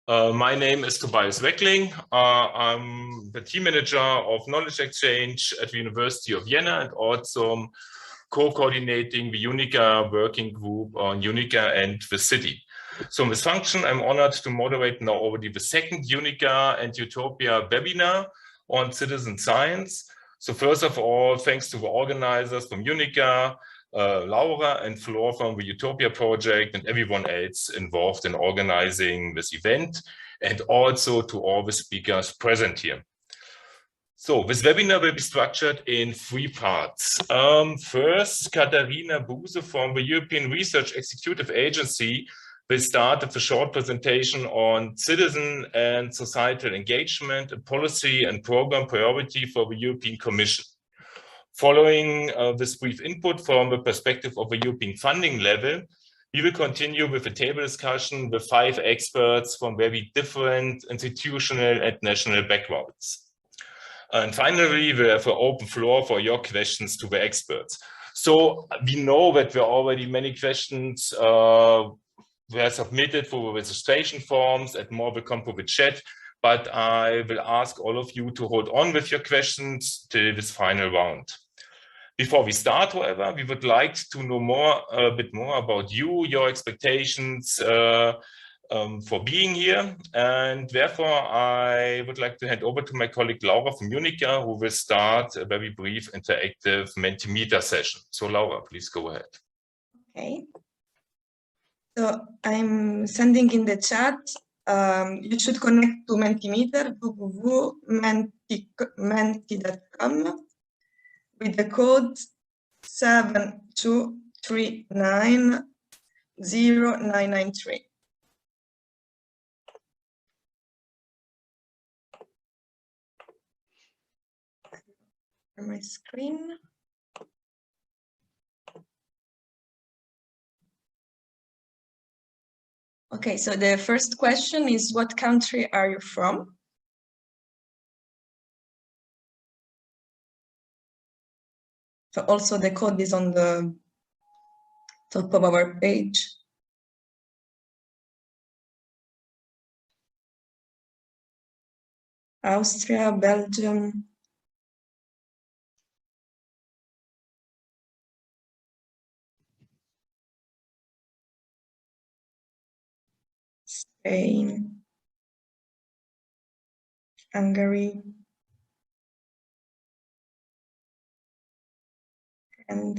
My name is Tobias Reckling. I'm the team manager of knowledge exchange at the University of Vienna and also co-coordinating the UNICA working group on UNICA and the city. So in this function, I'm honored to moderate now already the second UNICA and Utopia webinar on citizen science. So first of all, thanks to the organizers from UNICA, Laura and Flor from the Utopia project and everyone else involved in organizing this event, and also to all the speakers present here. So this webinar will be structured in 3 parts. First, Katharina Buse from the European Research Executive Agency will start with a short presentation on citizen and societal engagement, a policy and program priority for the European Commission. Following this brief input from the perspective of a European funding level, we will continue with a table discussion with 5 experts from very different institutional and national backgrounds. And finally, we have an open floor for your questions to the experts. So we know that there are already many questions were submitted for registration forms, and more will come through the chat. But I will ask all of you to hold on with your questions till this final round. Before we start, however, we would like to know a bit more about you, your expectations for being here. And therefore, I would like to hand over to my colleague Laura from UNICA, who will start a very brief interactive Mentimeter session. So Laura, please go ahead. Okay. So I'm sending in the chat. You should connect to Mentimeter, www.menti.com. with the code 7239093. My screen. Okay, so the first question is, what country are you from? So also the code is on the top of our page. Austria, Belgium. Spain. Hungary. And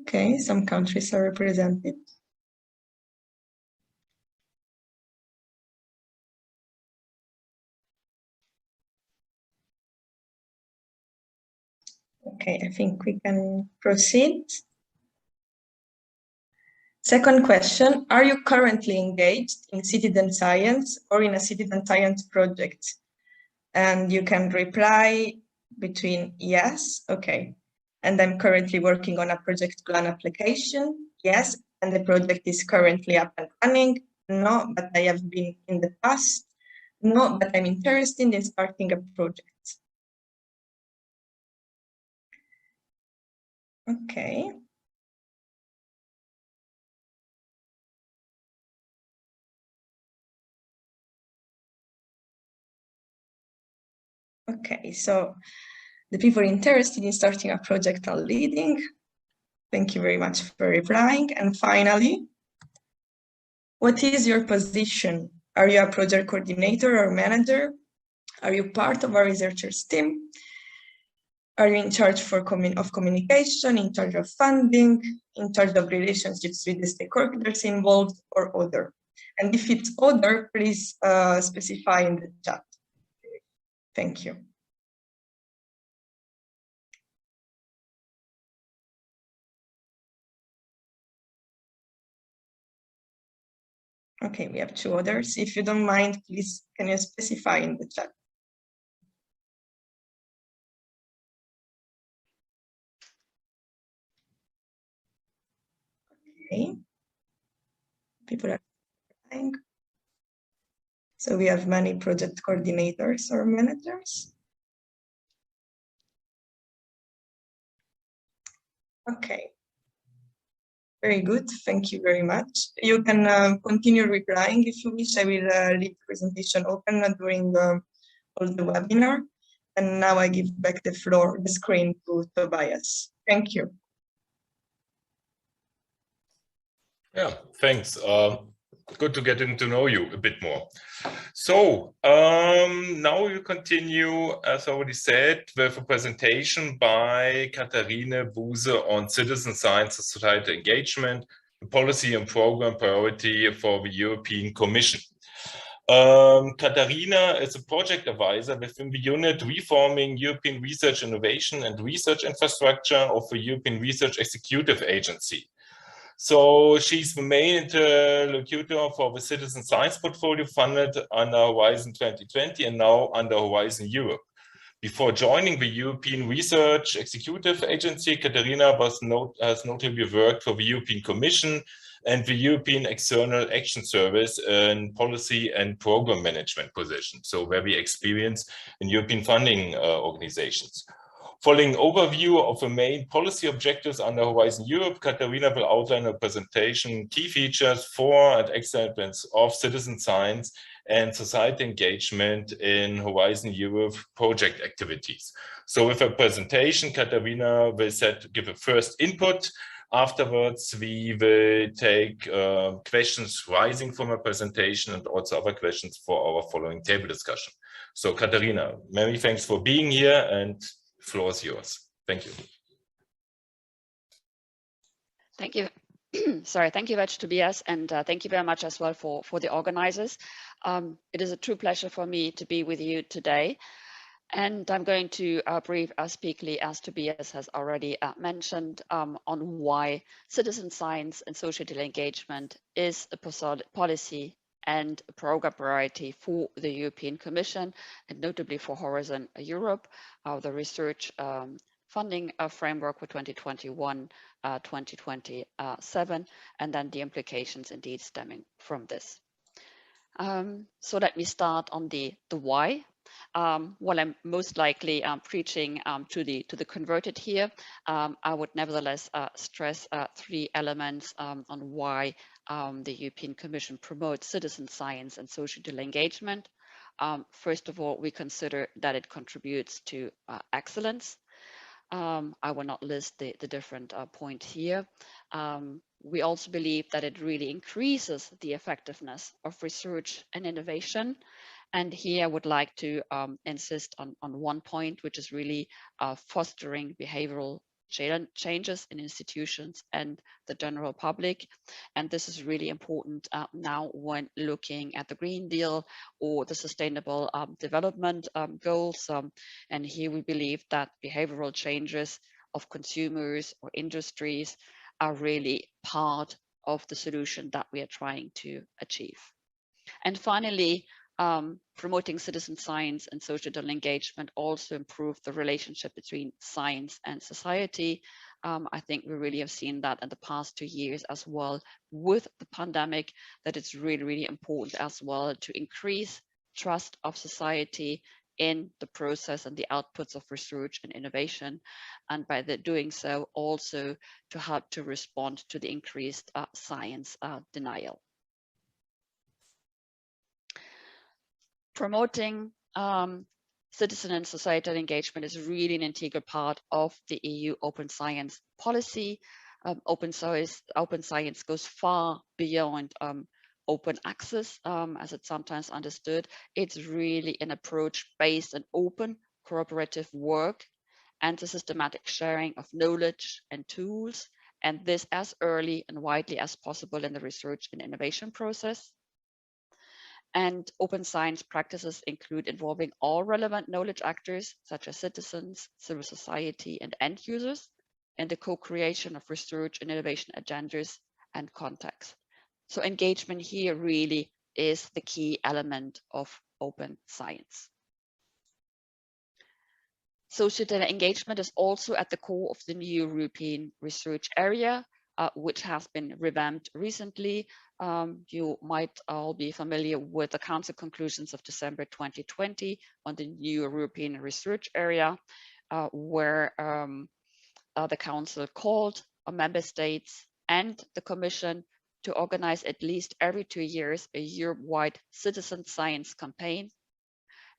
okay, some countries are represented. Okay, I think we can proceed. Second question, are you currently engaged in citizen science or in a citizen science project? And you can reply between yes, okay. And I'm currently working on a project plan application, yes. And the project is currently up and running, no, but I have been in the past, no, but I'm interested in starting a project. Okay. Okay, so the people interested in starting a project are leading. Thank you very much for replying. And finally, what is your position? Are you a project coordinator or manager? Are you part of a researchers team? Are you in charge of communication, in charge of funding, in charge of relationships with the stakeholders involved, or other? And if it's other, please specify in the chat. Thank you. Okay, we have 2 others. If you don't mind, please, can you specify in the chat? Okay. People are trying. So we have many project coordinators or managers. Okay. Very good. Thank you very much. You can continue replying if you wish. I will leave the presentation open during all the webinar. And now I give back the screen to Tobias. Thank you. Yeah, thanks. Good to get to know you a bit more. So now we continue, as already said, with a presentation by Katharina Buse on citizen science and society engagement, policy and program priority for the European Commission. Katharina is a project advisor within the unit Reforming European Research Innovation and Research Infrastructure of the European Research Executive Agency. So she's the main interlocutor for the citizen science portfolio funded under Horizon 2020 and now under Horizon Europe. Before joining the European Research Executive Agency, Katharina has notably worked for the European Commission and the European External Action Service in policy and program management positions, so very experienced in European funding organizations. Following overview of the main policy objectives under Horizon Europe, Katharina will outline a presentation, key features for and excellence of citizen science and society engagement in Horizon Europe project activities. So with a presentation, Katharina will give a first input. Afterwards, we will take questions rising from a presentation and also other questions for our following table discussion. So Katharina, many thanks for being here, and the floor is yours. Thank you. Thank you. Sorry, thank you very much, Tobias, and thank you very much as well for the organizers. It is a true pleasure for me to be with you today. And I'm going to brief as quickly as Tobias has already mentioned on why citizen science and societal engagement is a policy and a program priority for the European Commission, and notably for Horizon Europe, the research funding framework for 2021-2027, and then the implications indeed stemming from this. So let me start on the why. While I'm most likely preaching to the converted here, I would nevertheless stress three elements on why the European Commission promotes citizen science and societal engagement. First of all, we consider that it contributes to excellence. I will not list the different points here. We also believe that it really increases the effectiveness of research and innovation. And here I would like to insist on one point, which is really fostering behavioral changes in institutions and the general public. And this is really important now when looking at the Green Deal or the Sustainable Development Goals. And here we believe that behavioral changes of consumers or industries are really part of the solution that we are trying to achieve. And finally, promoting citizen science and societal engagement also improve the relationship between science and society. I think we really have seen that in the past 2 years as well with the pandemic, that it's really, really important as well to increase trust of society in the process and the outputs of research and innovation, and by doing so also to help to respond to the increased science denial. Promoting citizen and societal engagement is really an integral part of the EU open science policy. Open science goes far beyond open access, as it's sometimes understood. It's really an approach based on open cooperative work and the systematic sharing of knowledge and tools, and this as early and widely as possible in the research and innovation process. And open science practices include involving all relevant knowledge actors, such as citizens, civil society, and end users, in the co-creation of research and innovation agendas and contexts. So engagement here really is the key element of open science. Societal engagement is also at the core of the new European research area, which has been revamped recently. You might all be familiar with the Council conclusions of December 2020 on the new European research area, where the Council called on Member States and the Commission to organize at least every 2 years a Europe-wide citizen science campaign,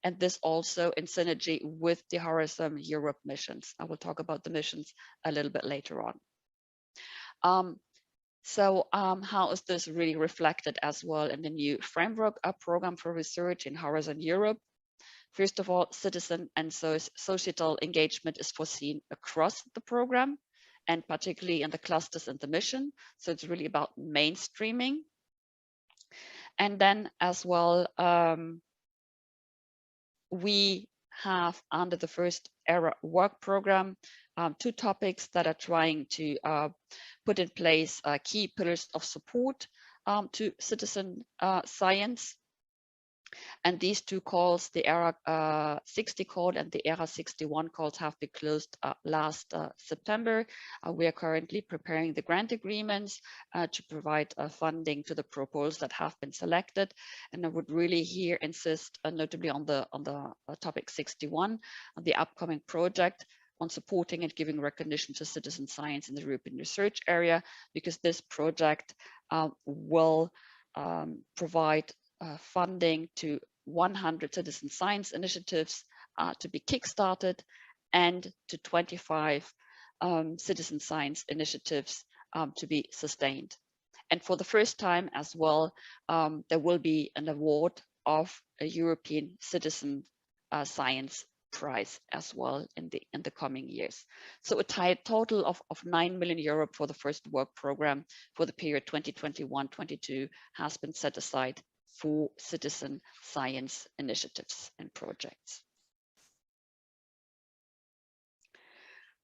and this also in synergy with the Horizon Europe missions. I will talk about the missions a little bit later on. How is this really reflected as well in the new framework program for research in Horizon Europe? First of all, citizen and societal engagement is foreseen across the program, and particularly in the clusters and the mission. So it's really about mainstreaming. And then as well, we have under the first era work program, 2 topics that are trying to put in place key pillars of support to citizen science. And these 2 calls, the ERA 60 call and the ERA 61 calls, have been closed last September. We are currently preparing the grant agreements to provide funding to the proposals that have been selected. And I would really here insist notably on the topic 61, on the upcoming project on supporting and giving recognition to citizen science in the European research area, because this project will provide funding to 100 citizen science initiatives to be kickstarted and to 25 citizen science initiatives to be sustained. And for the first time as well, there will be an award of a European Citizen Science Prize as well in the coming years. So a total of 9 million euro for the first work program for the period 2021-22 has been set aside for citizen science initiatives and projects.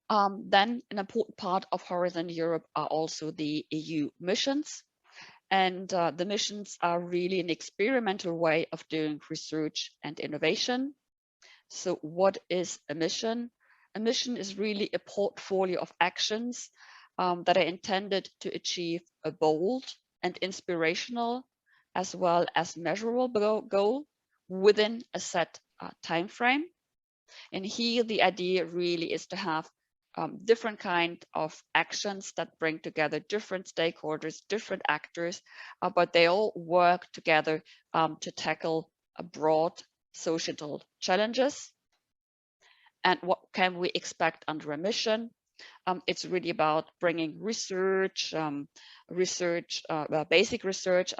Then an important part of Horizon Europe are also the EU missions. And the missions are really an experimental way of doing research and innovation. So what is a mission? A mission is really a portfolio of actions that are intended to achieve a bold and inspirational as well as measurable goal within a set time frame. And here the idea really is to have different kind of actions that bring together different stakeholders, different actors, but they all work together to tackle a broad societal challenges. And what can we expect under a mission? It's really about bringing research, basic research,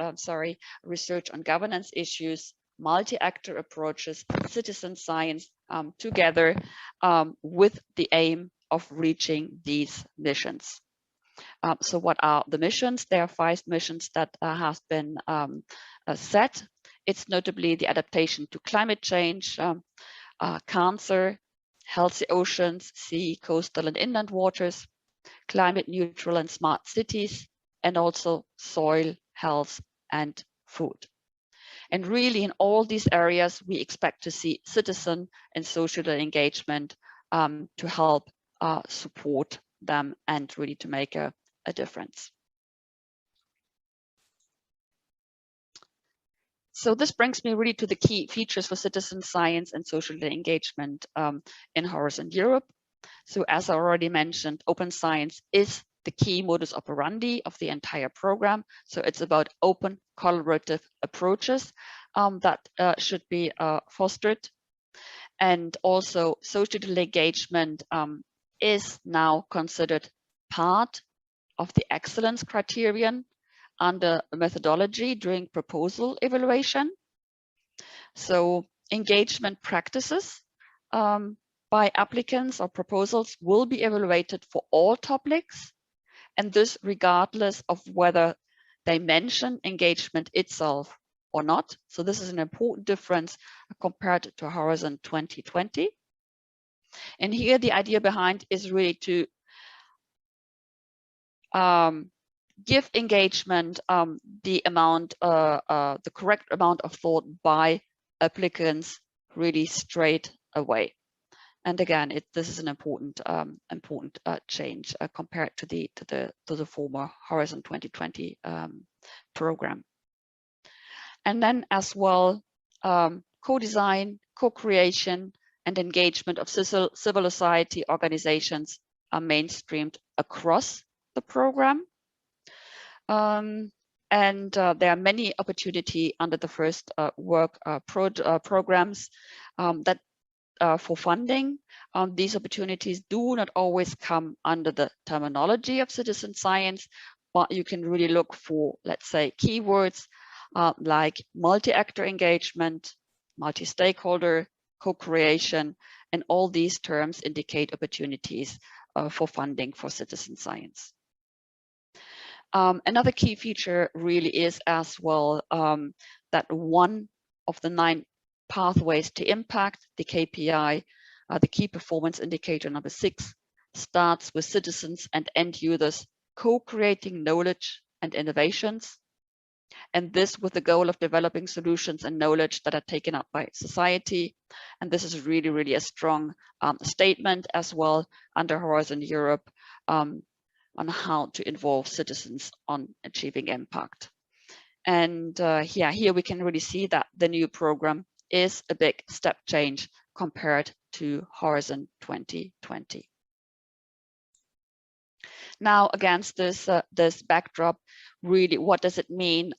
research on governance issues, multi-actor approaches, citizen science together with the aim of reaching these missions. So what are the missions? There are 5 missions that have been set. It's notably the adaptation to climate change, cancer, healthy oceans, sea, coastal and inland waters, climate neutral and smart cities, and also soil, health and food. And really in all these areas, we expect to see citizen and social engagement to help support them and really to make a difference. So this brings me really to the key features for citizen science and social engagement in Horizon Europe. So as I already mentioned, open science is the key modus operandi of the entire program. So it's about open collaborative approaches that should be fostered. And also social engagement is now considered part of the excellence criterion under methodology during proposal evaluation. So engagement practices by applicants or proposals will be evaluated for all topics, and this regardless of whether they mention engagement itself or not. So this is an important difference compared to Horizon 2020. And here the idea behind is really to give engagement the correct amount of thought by applicants really straight away. And again, this is an important change compared to the former Horizon 2020 program. And then as well, co-design, co-creation, and engagement of civil society organizations mainstreamed across the program. And there are many opportunities under the first work programs that for funding. These opportunities do not always come under the terminology of citizen science, but you can really look for, let's say, keywords like multi-actor engagement, multi-stakeholder, co-creation, and all these terms indicate opportunities for funding for citizen science. Another key feature really is as well that one of the 9 pathways to impact, the KPI, the key performance indicator number 6, starts with citizens and end users co-creating knowledge and innovations, and this with the goal of developing solutions and knowledge that are taken up by society. And this is really, really a strong statement as well under Horizon Europe on how to involve citizens on achieving impact. And yeah, here we can really see that the new program is a big step change compared to Horizon 2020. Now, against this this backdrop, really, what does it mean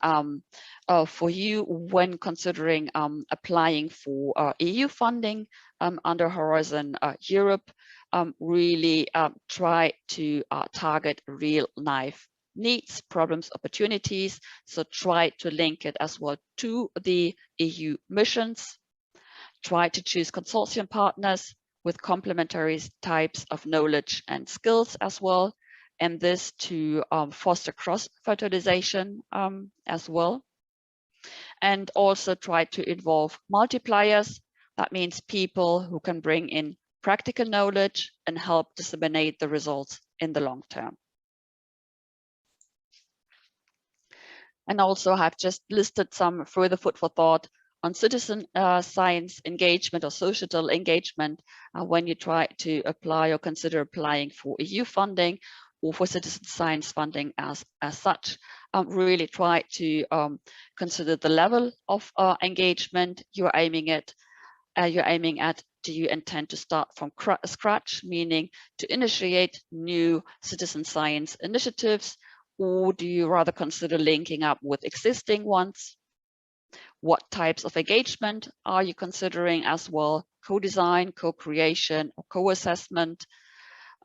for you when considering applying for EU funding under Horizon Europe? Really try to target real life needs, problems, opportunities. So try to link it as well to the EU missions. Try to choose consortium partners with complementary types of knowledge and skills as well, and this to foster cross-fertilization as well. And also try to involve multipliers. That means people who can bring in practical knowledge and help disseminate the results in the long term. And also have just listed some further food for thought on citizen science engagement or societal engagement when you try to apply or consider applying for EU funding or for citizen science funding as such. Really try to consider the level of engagement you're aiming at. Do you intend to start from scratch, meaning to initiate new citizen science initiatives, or do you rather consider linking up with existing ones? What types of engagement are you considering as well? Co-design, co-creation, or co-assessment,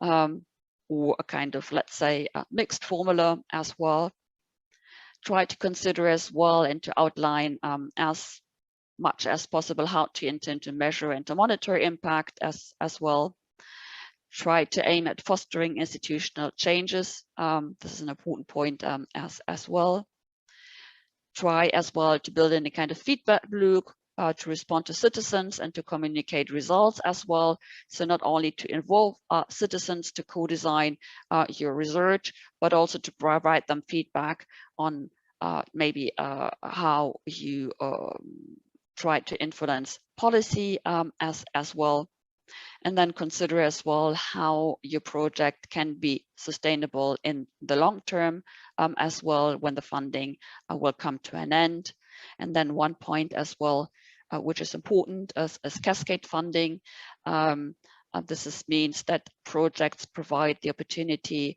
or a kind of, let's say, a mixed formula as well. Try to consider as well and to outline as much as possible how to intend to measure and to monitor impact as well. Try to aim at fostering institutional changes. This is an important point as well. Try as well to build in a kind of feedback loop to respond to citizens and to communicate results as well. So not only to involve citizens to co-design your research, but also to provide them feedback on maybe how you try to influence policy as well. And then consider as well how your project can be sustainable in the long term as well when the funding will come to an end. And then one point as well, which is important as Cascade Funding. This means that projects provide the opportunity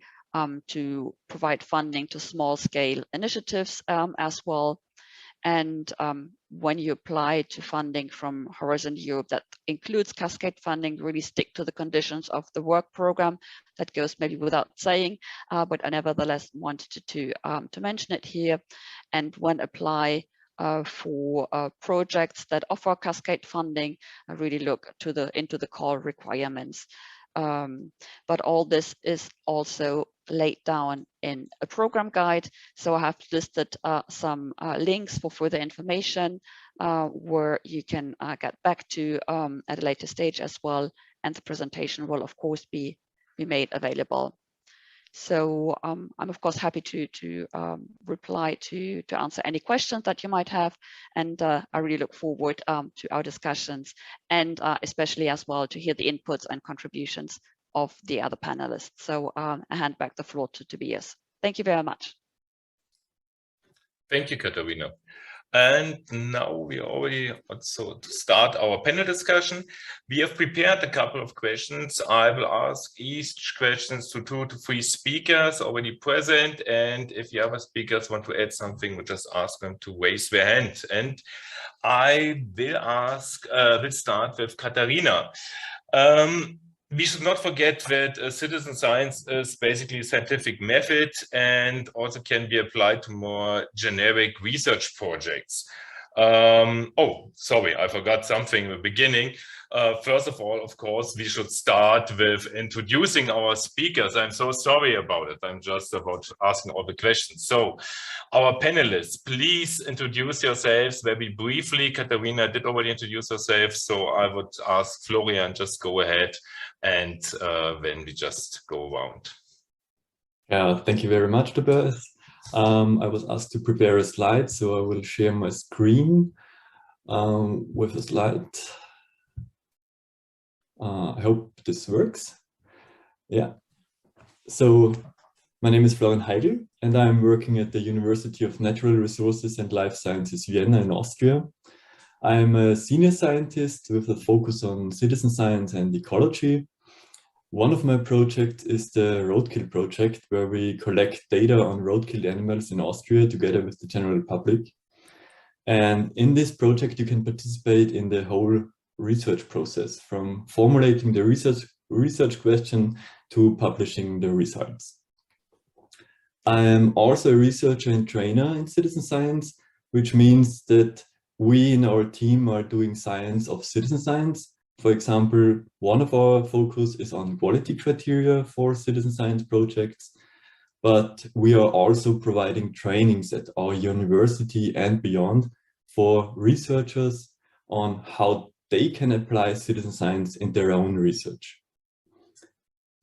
to provide funding to small scale initiatives as well. And when you apply to funding from Horizon Europe that includes Cascade Funding, really stick to the conditions of the work program. That goes maybe without saying, but I nevertheless wanted to mention it here. And when apply for projects that offer Cascade Funding, I really look to into the core requirements. But all this is also laid down in a program guide. So I have listed some links for further information where you can get back to at a later stage as well. And the presentation will of course be made available. So I'm of course happy to reply to answer any questions that you might have, and I really look forward to our discussions, and especially as well to hear the inputs and contributions of the other panelists. So I hand back the floor to Tobias. Thank you very much. Thank you, Katharina. And now we already also to start our panel discussion. We have prepared a couple of questions. I will ask each questions to 2 to 3 speakers already present. And if the other speakers want to add something, we'll just ask them to raise their hand. And I will start with Katharina. We should not forget that citizen science is basically a scientific method and also can be applied to more generic research projects. Oh, sorry, I forgot something in the beginning. First of all, of course, we should start with introducing our speakers. I'm so sorry about it. I'm just about asking all the questions. So, our panelists, please introduce yourselves very briefly. Katharina did already introduce herself, so I would ask Florian, just go ahead and then we just go around. Yeah, thank you very much, Tobias. I was asked to prepare a slide, so I will share my screen with a slide. I hope this works. Yeah. So my name is Florian Heigl, and I'm working at the University of Natural Resources and Life Sciences, Vienna in Austria. I'm a senior scientist with a focus on citizen science and ecology. One of my projects is the roadkill project, where we collect data on roadkill animals in Austria together with the general public. And in this project, you can participate in the whole research process, from formulating the research question to publishing the results. I am also a researcher and trainer in citizen science, which means that we in our team are doing science of citizen science. For example, one of our focus is on quality criteria for citizen science projects, but we are also providing trainings at our university and beyond for researchers on how they can apply citizen science in their own research.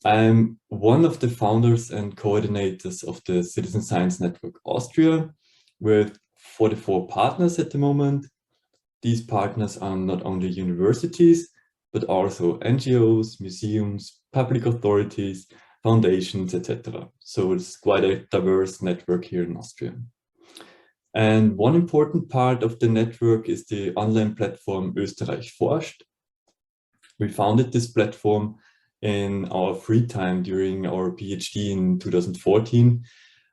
I'm one of the founders and coordinators of the Citizen Science Network Austria, with 44 partners at the moment. These partners are not only universities, but also NGOs, museums, public authorities, foundations, etc. So it's quite a diverse network here in Austria. And one important part of the network is the online platform Österreich forscht. We founded this platform in our free time during our PhD in 2014.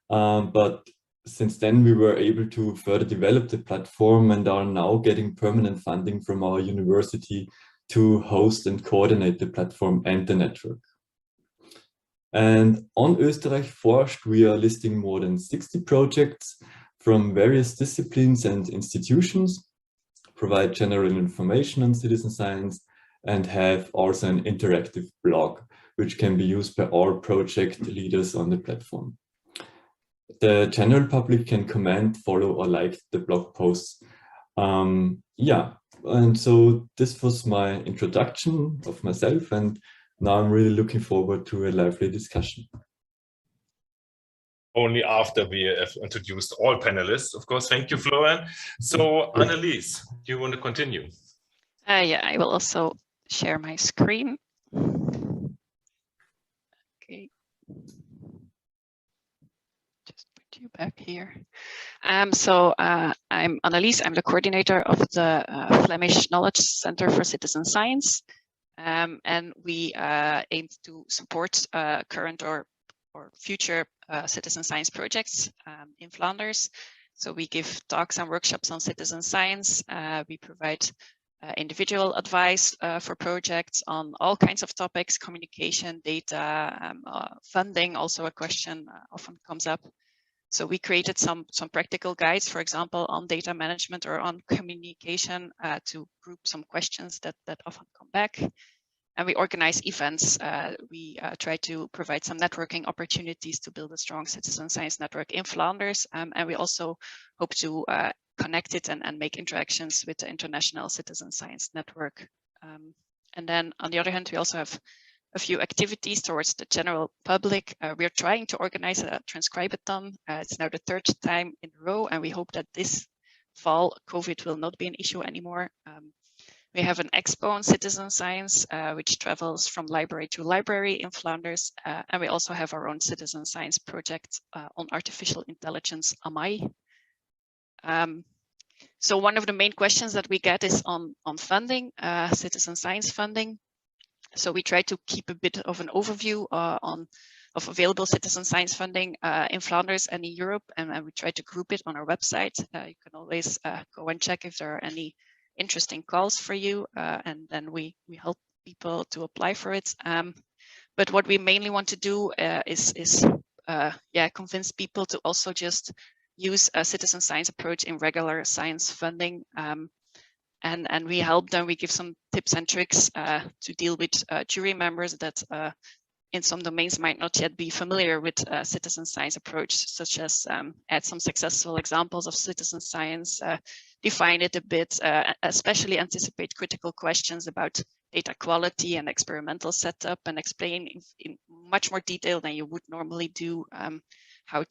But since then we were able to further develop the platform and are now getting permanent funding from our university to host and coordinate the platform and the network. And on Österreich forscht, we are listing more than 60 projects from various disciplines and institutions, provide general information on citizen science, and have also an interactive blog, which can be used by all project leaders on the platform. The general public can comment, follow, or like the blog posts. Yeah, and so this was my introduction of myself, and now I'm really looking forward to a lively discussion. Only after we have introduced all panelists, of course. Thank you, Florian. So, Annelies, do you want to continue? Yeah, I will also share my screen. Okay. Just put you back here. I'm Annelies. I'm the coordinator of the Flemish Knowledge Center for Citizen Science. And we aim to support current or future citizen science projects in Flanders. So we give talks and workshops on citizen science. We provide individual advice for projects on all kinds of topics: communication, data, funding. Also a question often comes up. So we created some practical guides, for example, on data management or on communication to group some questions that often come back. And we organize events. We try to provide some networking opportunities to build a strong citizen science network in Flanders. And we also hope to connect it and make interactions with the international citizen science network. And then on the other hand, we also have a few activities towards the general public. We are trying to organize a transcribe-a-thon. It's now the 3rd time in a row, and we hope that this fall COVID will not be an issue anymore. We have an expo on citizen science, which travels from library to library in Flanders. And we also have our own citizen science project on artificial intelligence, AMAI. So one of the main questions that we get is on funding, citizen science funding. So we try to keep a bit of an overview of available citizen science funding in Flanders and in Europe, and we try to group it on our website. You can always go and check if there are any interesting calls for you, and then we help people to apply for it. But what we mainly want to do is convince people to also just use a citizen science approach in regular science funding. And we help them, we give some tips and tricks to deal with jury members that in some domains might not yet be familiar with citizen science approach, such as add some successful examples of citizen science, define it a bit, especially anticipate critical questions about data quality and experimental setup, and explain in much more detail than you would normally do how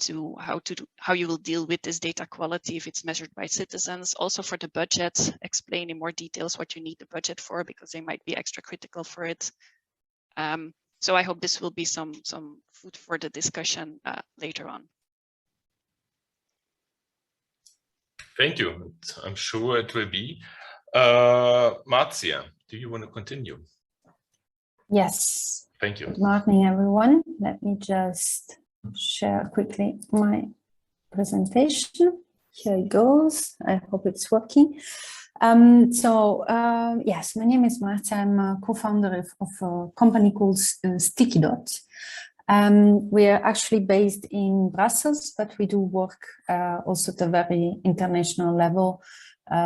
you will deal with this data quality if it's measured by citizens. Also for the budget, explain in more details what you need the budget for, because they might be extra critical for it. So I hope this will be some food for the discussion later on. Thank you. I'm sure it will be. Marzia, do you want to continue? Yes. Thank you. Good morning, everyone. Let me just share quickly my presentation. Here it goes. I hope it's working. Yes, my name is Marzia. I'm a co-founder of a company called Stickydot. We are actually based in Brussels, but we do work also at a very international level.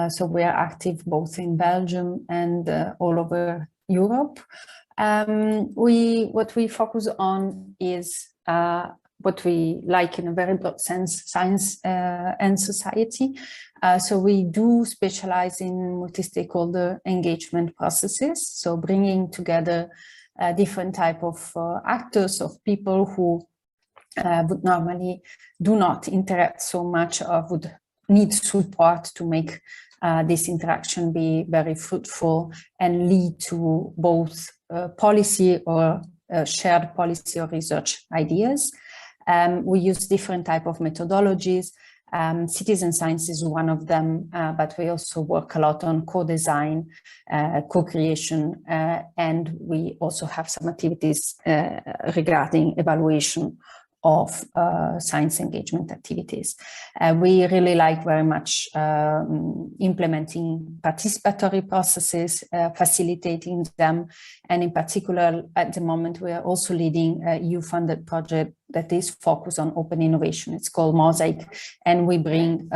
So we are active both in Belgium and all over Europe. What we focus on is what we like in a very broad sense, science and society. So we do specialize in multi-stakeholder engagement processes. So bringing together different type of actors, of people who would normally do not interact so much or would need support to make this interaction be very fruitful and lead to both policy or shared policy or research ideas. We use different type of methodologies. Citizen science is one of them, but we also work a lot on co-design, co-creation, and we also have some activities regarding evaluation of science engagement activities. We really like very much implementing participatory processes, facilitating them, and in particular, at the moment, we are also leading a EU-funded project that is focused on open innovation. It's called Mosaic, and we bring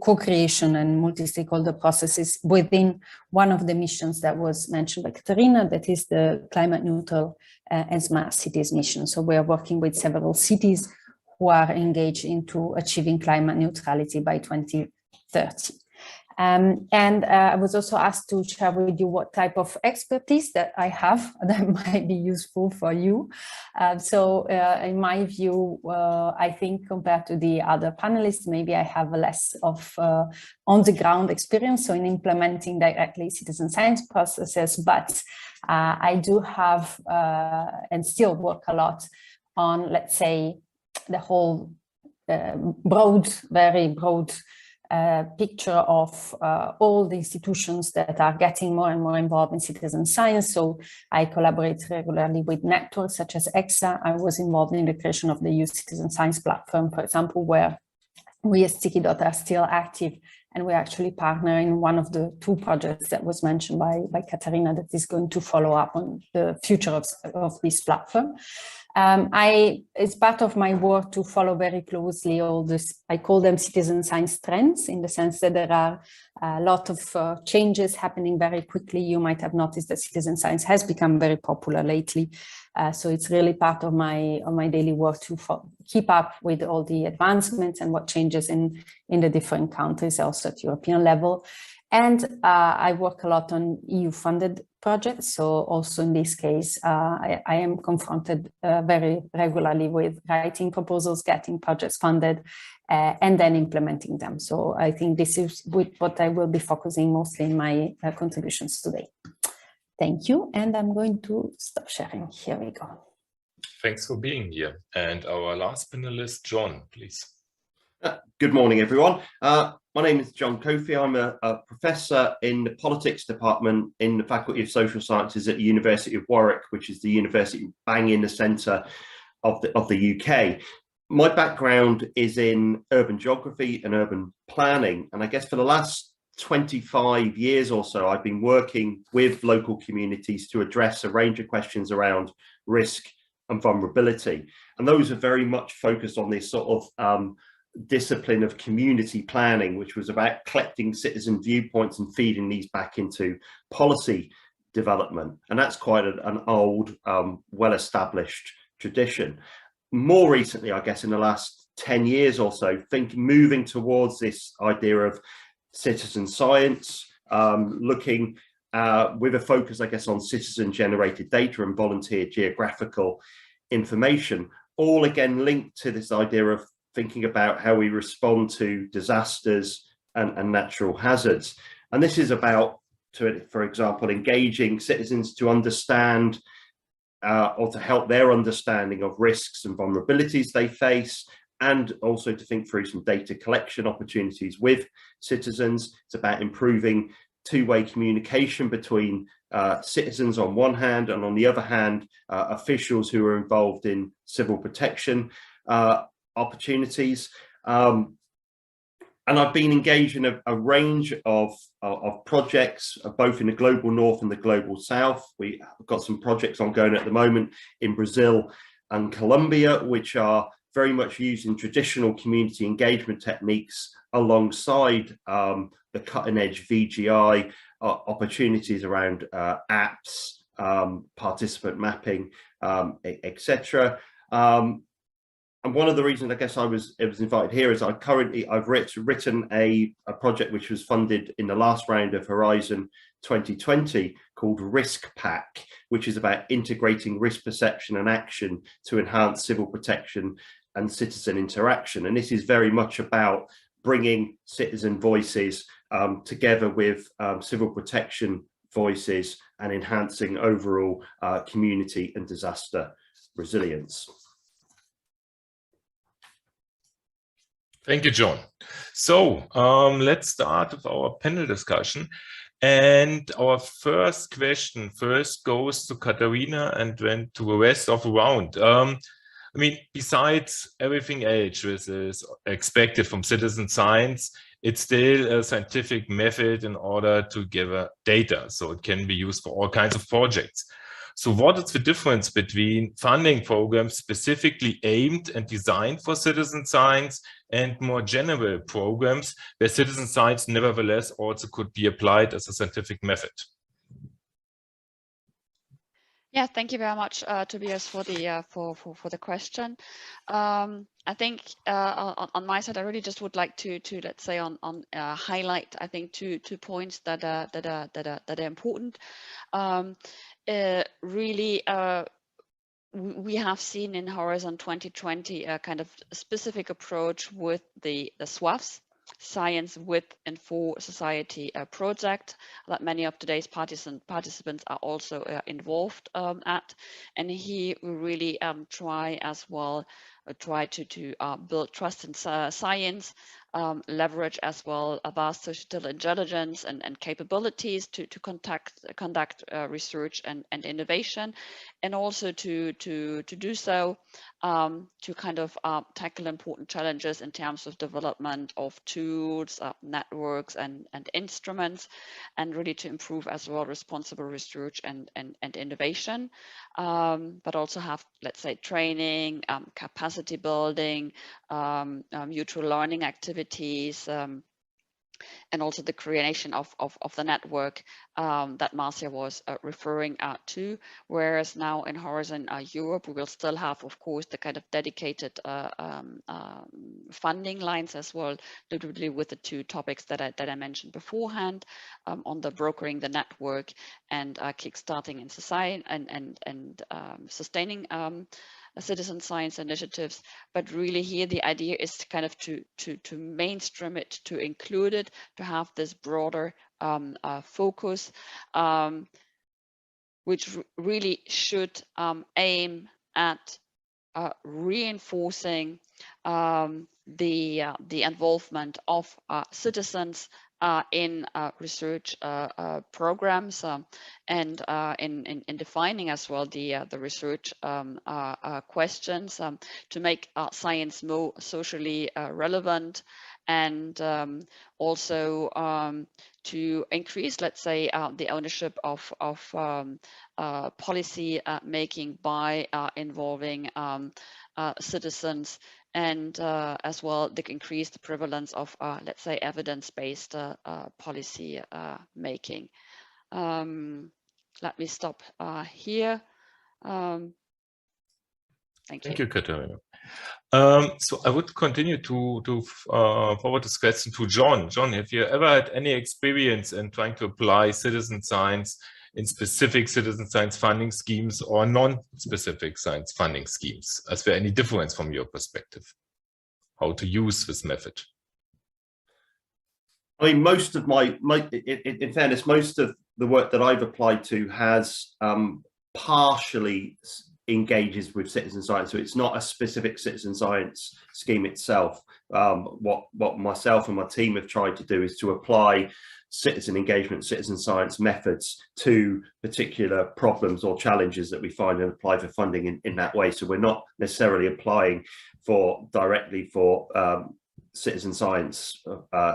co-creation and multi-stakeholder processes within one of the missions that was mentioned by Katharina, that is the climate neutral and smart cities mission. So we are working with several cities who are engaged into achieving climate neutrality by 2030. I was also asked to share with you what type of expertise that I have that might be useful for you. In my view, I think compared to the other panelists, maybe I have less of on-the-ground experience, so in implementing directly citizen science processes, but I do have and still work a lot on, let's say, the whole very broad picture of all the institutions that are getting more and more involved in citizen science. So I collaborate regularly with networks such as EXA. I was involved in the creation of the EU Citizen Science Platform, for example, where we as Stickydot are still active, and we actually partner in one of the two projects that was mentioned by Katharina that is going to follow up on the future of this platform. It's part of my work to follow very closely all this, I call them citizen science trends, in the sense that there are a lot of changes happening very quickly. You might have noticed that citizen science has become very popular lately. So it's really part of my daily work to keep up with all the advancements and what changes in the different countries, also at European level. And I work a lot on EU-funded projects. So also in this case, I am confronted very regularly with writing proposals, getting projects funded, and then implementing them. So I think this is what I will be focusing mostly in my contributions today. Thank you. And I'm going to stop sharing. Here we go. Thanks for being here. And our last panelist, John, please. Good morning, everyone. My name is John Coaffee. I'm a professor in the politics department in the Faculty of Social Sciences at the University of Warwick, which is the university bang in the centre of the UK. My background is in urban geography and urban planning, and I guess for the last 25 years or so, I've been working with local communities to address a range of questions around risk and vulnerability, and those are very much focused on this sort of discipline of community planning, which was about collecting citizen viewpoints and feeding these back into policy development. And that's quite an old, well-established tradition. More recently, I guess in the last 10 years or so, moving towards this idea of citizen science, looking with a focus, I guess, on citizen-generated data and volunteer geographical information, all again linked to this idea of thinking about how we respond to disasters and natural hazards. And this is about, for example, engaging citizens to understand or to help their understanding of risks and vulnerabilities they face, and also to think through some data collection opportunities with citizens. It's about improving two-way communication between citizens on one hand, and on the other hand, officials who are involved in civil protection opportunities. And I've been engaged in a range of projects, both in the global north and the global south. We've got some projects ongoing at the moment in Brazil and Colombia, which are very much using traditional community engagement techniques alongside the cutting edge VGI opportunities around apps, participant mapping, etc. And one of the reasons I guess I was invited here is I've written a project which was funded in the last round of Horizon 2020 called Risk Pack, which is about integrating risk perception and action to enhance civil protection and citizen interaction. And this is very much about bringing citizen voices together with civil protection voices and enhancing overall community and disaster resilience. Thank you, John. So let's start with our panel discussion. And our first question goes to Katharina and then to the rest of the round. I mean, besides everything else which is expected from citizen science, it's still a scientific method in order to gather data. So it can be used for all kinds of projects. So what is the difference between funding programs specifically aimed and designed for citizen science and more general programs where citizen science nevertheless also could be applied as a scientific method? Yeah, thank you very much, Tobias, for the question. I think on my side, I really just would like to let's say highlight, I think, two points that are important. Really, we have seen in Horizon 2020 a kind of specific approach with the SWAFs, Science with and for Society project, that many of today's participants are also involved at. And here we really try to build trust in science, leverage as well vast societal intelligence and capabilities to conduct research and innovation, and also to do so to kind of tackle important challenges in terms of development of tools, networks and instruments, and really to improve as well responsible research and innovation, but also have, let's say, training, capacity building, mutual learning activities, and also the creation of the network that Marzia was referring to. Whereas now in Horizon Europe, we will still have, of course, the kind of dedicated funding lines as well, literally with the two topics that I mentioned beforehand, on the brokering the network and kickstarting in society and sustaining citizen science initiatives. But really here the idea is to kind of to mainstream it, to include it, to have this broader focus, which really should aim at reinforcing the involvement of citizens in research programs and in defining as well the research questions to make science more socially relevant, and also to increase, let's say, the ownership of policy making by involving citizens, and as well the increased prevalence of, let's say, evidence-based policy making. Let me stop here. Thank you, Katharina. So I would continue to forward this question to John. John, have you ever had any experience in trying to apply citizen science in specific citizen science funding schemes or non-specific science funding schemes? Is there any difference from your perspective, how to use this method? I mean, most of in fairness, most of the work that I've applied to has partially engages with citizen science, so it's not a specific citizen science scheme itself. What myself and my team have tried to do is to apply citizen engagement, citizen science methods to particular problems or challenges that we find and apply for funding in that way. So we're not necessarily applying directly for citizen science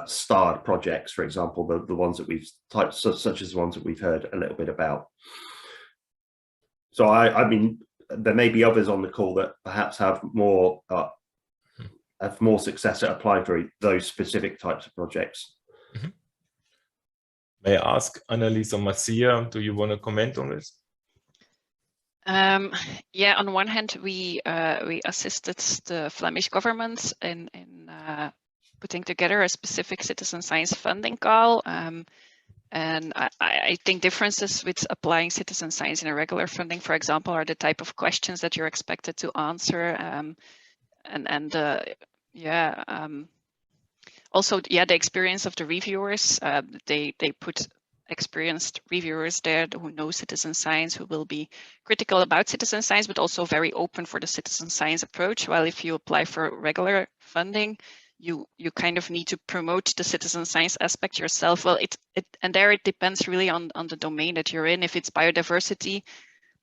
starred projects, for example, the ones that we've typed, such as the ones that we've heard a little bit about. So I mean, there may be others on the call that perhaps have more success at applying for those specific types of projects. Mm-hmm. May I ask Annelies or Marzia, do you want to comment on this? Yeah, on one hand, we assisted the Flemish government in putting together a specific citizen science funding call. And I think differences with applying citizen science in a regular funding, for example, are the type of questions that you're expected to answer. Also, the experience of the reviewers. They put experienced reviewers there who know citizen science, who will be critical about citizen science, but also very open for the citizen science approach. While if you apply for regular funding, you kind of need to promote the citizen science aspect yourself. Well, it depends really on the domain that you're in. If it's biodiversity,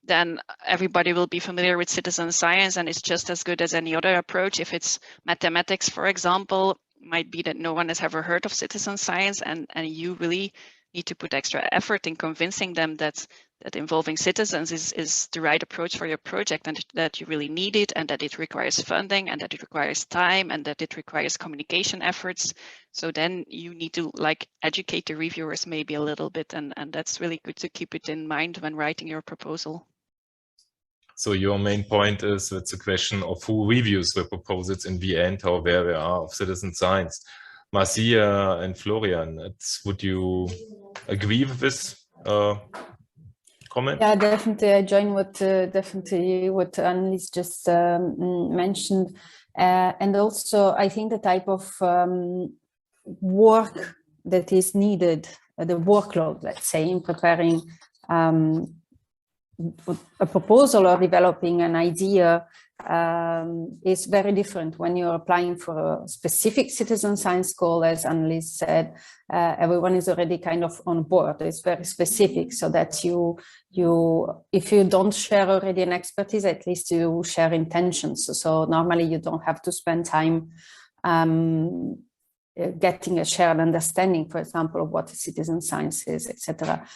then everybody will be familiar with citizen science and it's just as good as any other approach. If it's mathematics, for example, might be that no one has ever heard of citizen science, and you really need to put extra effort in convincing them that involving citizens is the right approach for your project, and that you really need it, and that it requires funding, and that it requires time, and that it requires communication efforts. So then you need to educate the reviewers maybe a little bit, and that's really good to keep it in mind when writing your proposal. So your main point is it's a question of who reviews the proposals in the end, how aware they are of citizen science. Marzia and Florian, would you agree with this comment? Yeah, definitely. I join what Annelies just mentioned, and also I think the type of work that is needed, the workload, let's say, in preparing a proposal or developing an idea is very different when you're applying for a specific citizen science goal. As Annelies said, everyone is already kind of on board. It's very specific, so that if you don't share already an expertise, at least you share intentions. So normally you don't have to spend time getting a shared understanding, for example, of what citizen science is, etc.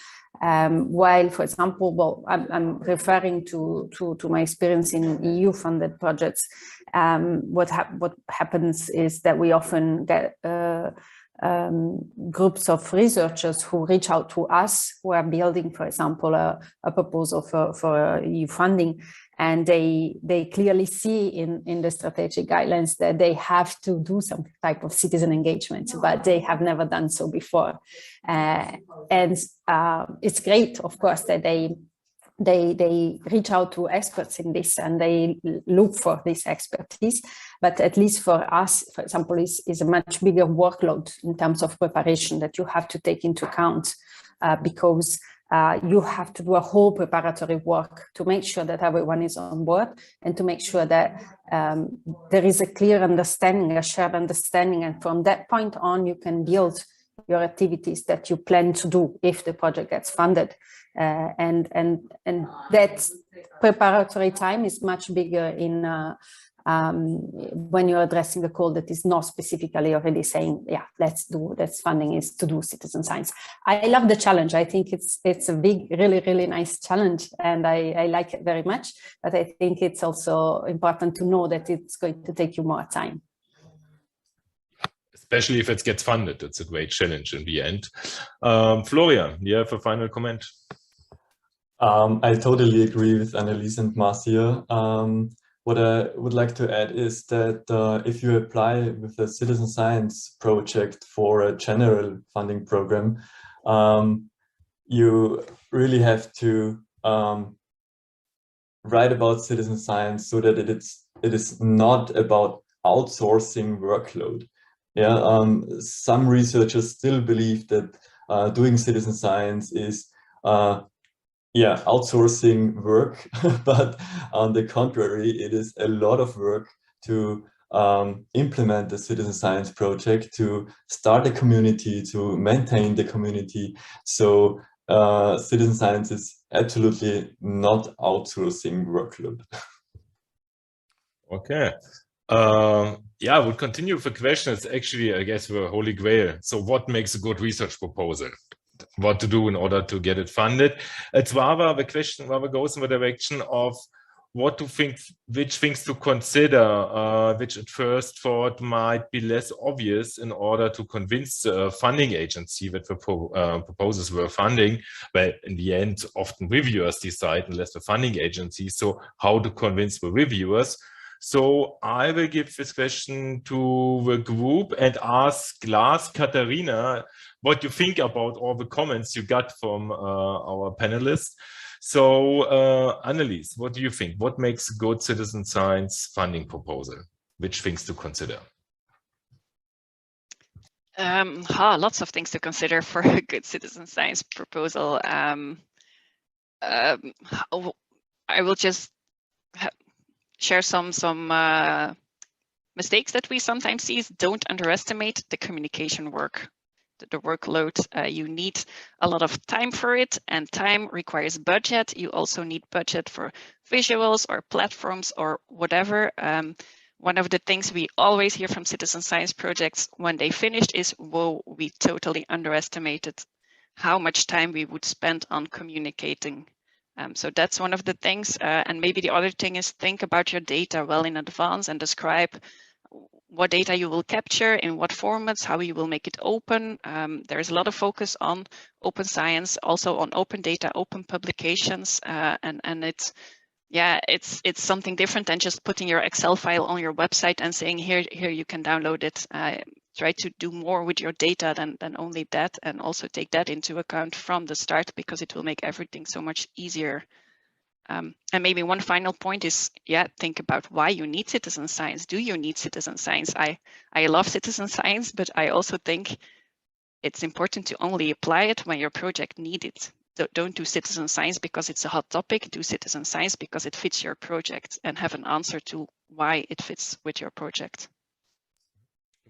While, for example, well, I'm referring to my experience in EU-funded projects. What happens is that we often get groups of researchers who reach out to us, who are building, for example, a proposal for EU funding, and they clearly see in the strategic guidelines that they have to do some type of citizen engagement, but they have never done so before. And it's great, of course, that they reach out to experts in this and they look for this expertise. But at least for us, for example, is a much bigger workload in terms of preparation that you have to take into account, because you have to do a whole preparatory work to make sure that everyone is on board and to make sure that there is a clear understanding, a shared understanding. And from that point on, you can build your activities that you plan to do if the project gets funded. And that preparatory time is much bigger in when you're addressing a call that is not specifically already saying, yeah, that's funding is to do citizen science. I love the challenge. I think it's a big, really nice challenge, and I like it very much. But I think it's also important to know that it's going to take you more time. Especially if it gets funded, it's a great challenge in the end. Florian, you have a final comment? I totally agree with Annelies and Marzia. What I would like to add is that if you apply with a citizen science project for a general funding program, you really have to write about citizen science so that it is not about outsourcing workload. Yeah, some researchers still believe that doing citizen science is outsourcing work, but on the contrary, it is a lot of work to implement the citizen science project, to start a community, to maintain the community. So citizen science is absolutely not outsourcing workload. Okay. Yeah, we'll continue with the question. It's actually, I guess, the holy grail. So what makes a good research proposal? What to do in order to get it funded? It's rather the question rather goes in the direction of what to think, which things to consider, which at first thought might be less obvious in order to convince the funding agency that the proposals were funding. But in the end, often reviewers decide unless the funding agency. So how to convince the reviewers? So I will give this question to the group and ask Katharina what you think about all the comments you got from our panelists. So Annelies, what do you think? What makes a good citizen science funding proposal? Which things to consider? Lots of things to consider for a good citizen science proposal. I will just share some mistakes that we sometimes see. Don't underestimate the communication work, the workload. You need a lot of time for it, and time requires budget. You also need budget for visuals or platforms or whatever. One of the things we always hear from citizen science projects when they finished is, whoa, we totally underestimated how much time we would spend on communicating. So that's one of the things. And maybe the other thing is think about your data well in advance and describe what data you will capture, in what formats, how you will make it open. There's a lot of focus on open science, also on open data, open publications, and it's something different than just putting your Excel file on your website and saying here you can download it. Try to do more with your data than only that, and also take that into account from the start, because it will make everything so much easier. And maybe one final point is, think about why you need citizen science. Do you need citizen science? I love citizen science, but I also think it's important to only apply it when your project needs it. Don't do citizen science because it's a hot topic. Do citizen science because it fits your project, and have an answer to why it fits with your project.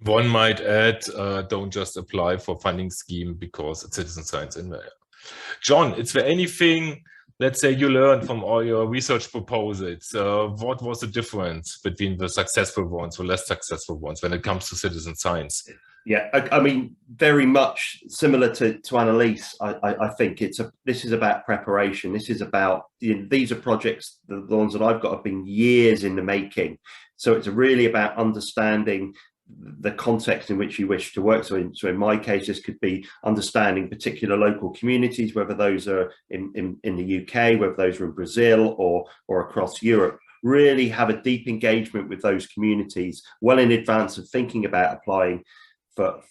One might add, don't just apply for funding scheme because it's citizen science in there. John, is there anything, let's say, you learned from all your research proposals? What was the difference between the successful ones or less successful ones when it comes to citizen science? Yeah, I mean, very much similar to Annelies. I think this is about preparation. This is about, these are projects, the ones that I've got have been years in the making. So it's really about understanding the context in which you wish to work. So in my case, this could be understanding particular local communities, whether those are in the UK, whether those are in Brazil or across Europe. Really have a deep engagement with those communities well in advance of thinking about applying for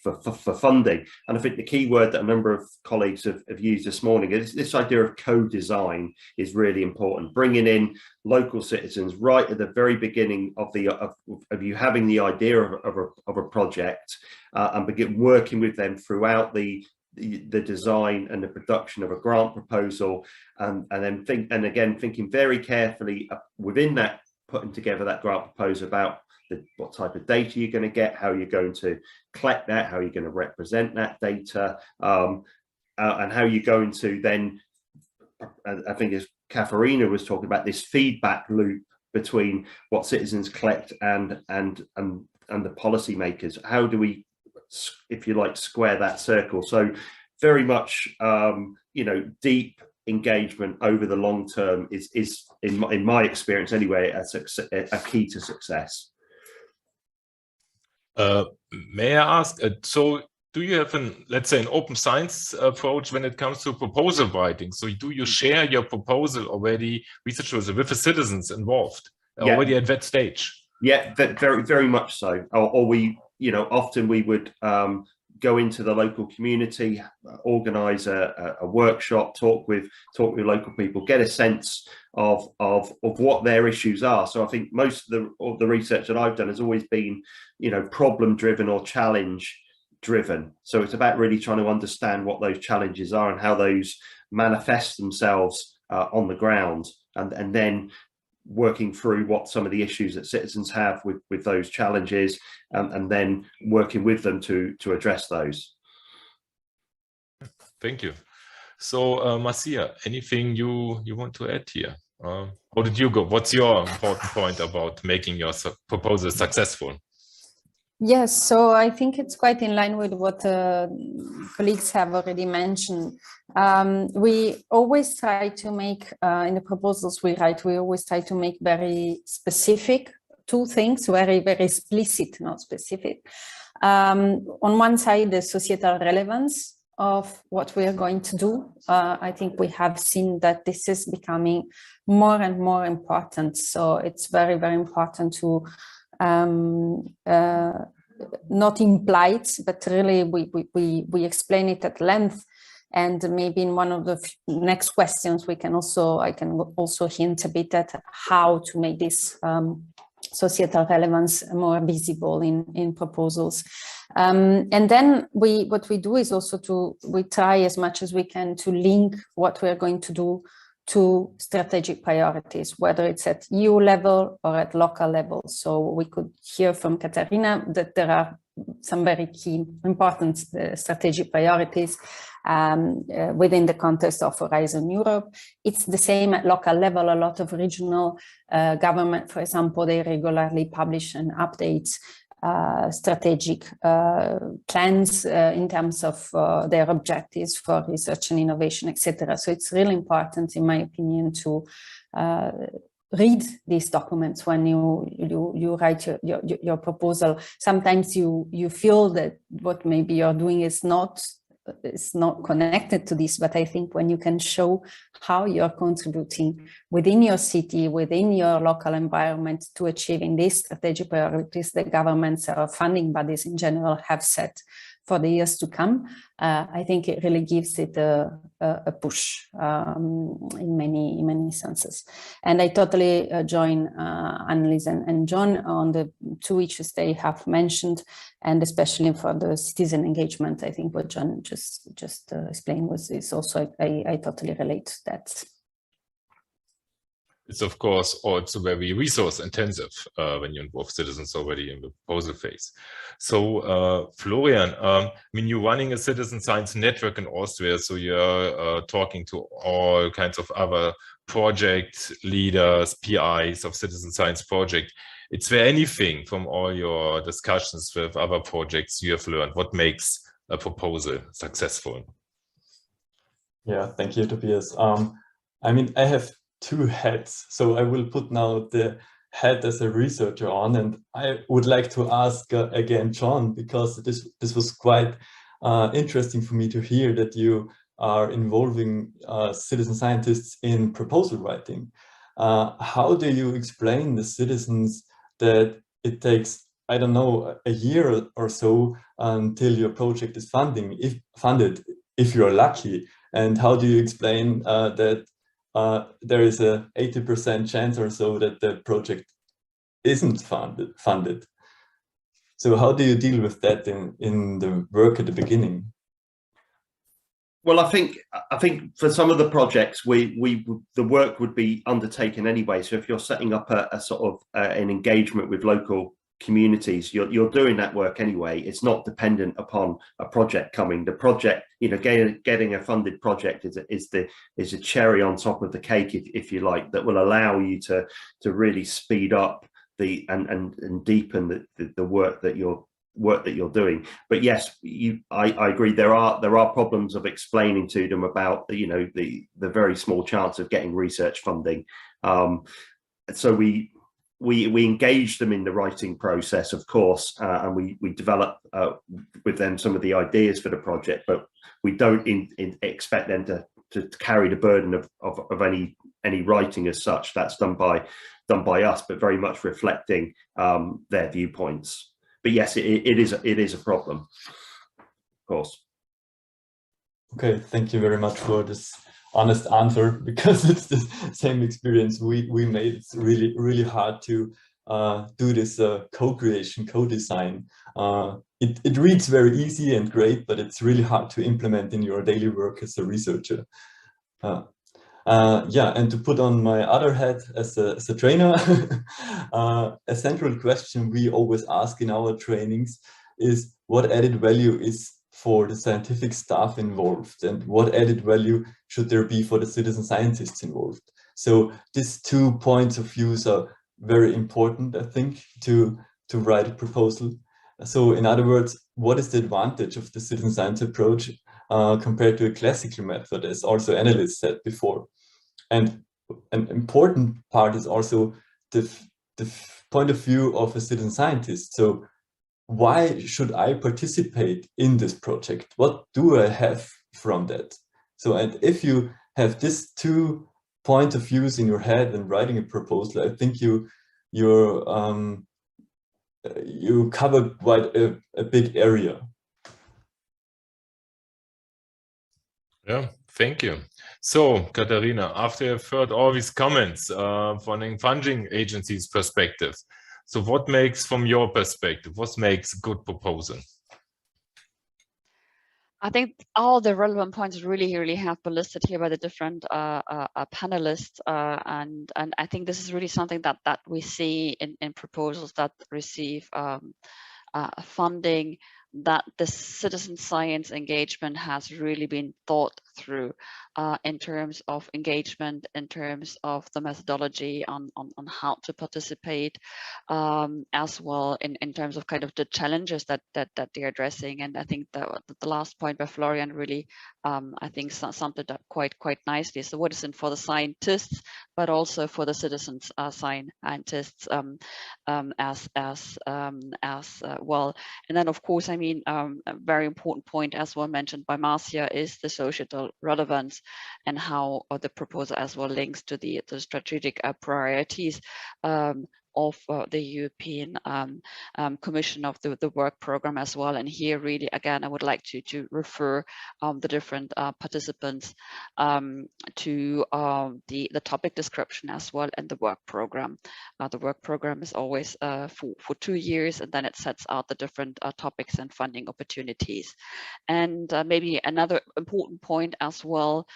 funding. And I think the key word that a number of colleagues have used this morning is this idea of co-design is really important. Bringing in local citizens right at the very beginning of you having the idea of a project, and begin working with them throughout the the design and the production of a grant proposal, and then thinking very carefully within that, putting together that grant proposal about what type of data you're going to get, how you're going to collect that, how you're going to represent that data, and how you're going to then, I think as Katharina was talking about, this feedback loop between what citizens collect and the policymakers. How do we, if you like, square that circle? So very much, you know, deep engagement over the long term is in my experience anyway, a key to success. May I ask, so do you have let's say an open science approach when it comes to proposal writing? So do you share your proposal already, researchers, with the citizens involved already at that stage? Yeah, very much so. Or we, you know, often we would go into the local community, organize a workshop, talk with local people, get a sense of what their issues are. So I think most of the research that I've done has always been, you know, problem driven or challenge driven. So it's about really trying to understand what those challenges are and how those manifest themselves on the ground, and then working through what some of the issues that citizens have with those challenges, and then working with them to address those. Thank you. So Marzia, anything you want to add here? How did you go? What's your important point about making your proposal successful? Yes, so I think it's quite in line with what colleagues have already mentioned. We always try to make, in the proposals we write, we always try to make very specific two things, very explicit, not specific. On one side, the societal relevance of what we are going to do. I think we have seen that this is becoming more and more important. So it's very important to not implied, but really we explain it at length. And maybe in one of the next questions, I can also hint a bit at how to make this societal relevance more visible in proposals. And then what we do is also we try as much as we can to link what we are going to do to strategic priorities, whether it's at EU level or at local level. So we could hear from Katharina that there are some very key important strategic priorities within the context of Horizon Europe. It's the same at local level. A lot of regional government, for example, they regularly publish and update strategic plans in terms of their objectives for research and innovation, etc. So it's really important, in my opinion, to read these documents when you write your proposal. Sometimes you feel that what maybe you're doing is not connected to this, but I think when you can show how you're contributing within your city, within your local environment to achieving these strategic priorities that governments or funding bodies in general have set for the years to come, I think it really gives it a push in many senses. And I totally join Annelies and John on the two issues they have mentioned, and especially for the citizen engagement. I think what John just explained is also, I totally relate to that. It's of course also very resource intensive when you involve citizens already in the proposal phase. So Florian, I mean, you're running a citizen science network in Austria, so you're talking to all kinds of other project leaders, PIs of citizen science project. Is there anything from all your discussions with other projects you have learned? What makes a proposal successful? Yeah, thank you, Tobias. I mean, I have two hats, so I will put now the hat as a researcher on, and I would like to ask again John, because this was quite interesting for me to hear that you are involving citizen scientists in proposal writing. How do you explain the citizens that it takes, I don't know, a year or so until your project is funded, if you're lucky? And how do you explain that there is a 80% chance or so that the project isn't funded? So how do you deal with that in the work at the beginning? Well, I think for some of the projects, the work would be undertaken anyway. So if you're setting up a sort of an engagement with local communities, you're doing that work anyway. It's not dependent upon a project coming. The project, you know, getting a funded project is a cherry on top of the cake, if you like, that will allow you to really speed up and deepen the work that you're doing. But yes, I agree, there are problems of explaining to them about, you know, the very small chance of getting research funding. So we engage them in the writing process, of course, and we develop with them some of the ideas for the project, but we don't expect them to carry the burden of any writing as such. That's done by us, but very much reflecting their viewpoints. But yes, it is a problem, of course. Okay, thank you very much for this honest answer, because it's the same experience we made. It's really hard to do this co-creation, co-design. It reads very easy and great, but it's really hard to implement in your daily work as a researcher. Yeah, and to put on my other hat as a trainer, a central question we always ask in our trainings is what added value is for the scientific staff involved, and what added value should there be for the citizen scientists involved. So these 2 points of views are very important, I think, to write a proposal. So in other words, what is the advantage of the citizen science approach compared to a classical method, as also Annelies said before? And an important part is also the point of view of a citizen scientist. So why should I participate in this project? What do I have from that? So, and if you have these 2 points of views in your head and writing a proposal, I think you cover quite a big area. Yeah, thank you. So, Katharina, after you've heard all these comments from a funding agency's perspective, so what makes, from your perspective, what makes a good proposal? I think all the relevant points really have been listed here by the different panelists, and I think this is really something that we see in proposals that receive funding, that the citizen science engagement has really been thought through in terms of engagement, in terms of the methodology on how to participate, as well in terms of kind of the challenges that they're addressing. And I think the last point by Florian really I think summed it up quite nicely. So what is in for the scientists, but also for the citizens scientists as well. And then of course, I mean, a very important point as well mentioned by Marzia is the societal relevance, and how the proposal as well links to the strategic priorities of the European Commission of the work program as well. And here really, again, I would like to refer the different participants to the topic description as well, and the work program. The work program is always for 2 years, and then it sets out the different topics and funding opportunities. And maybe another important point as well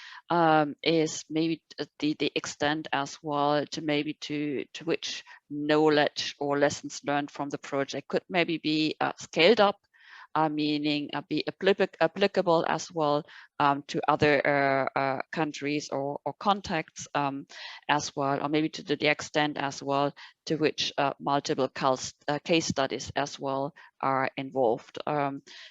is maybe the extent as well to maybe to which knowledge or lessons learned from the project could maybe be scaled up, meaning be applicable as well to other countries or contexts as well, or maybe to the extent as well to which multiple case studies as well are involved.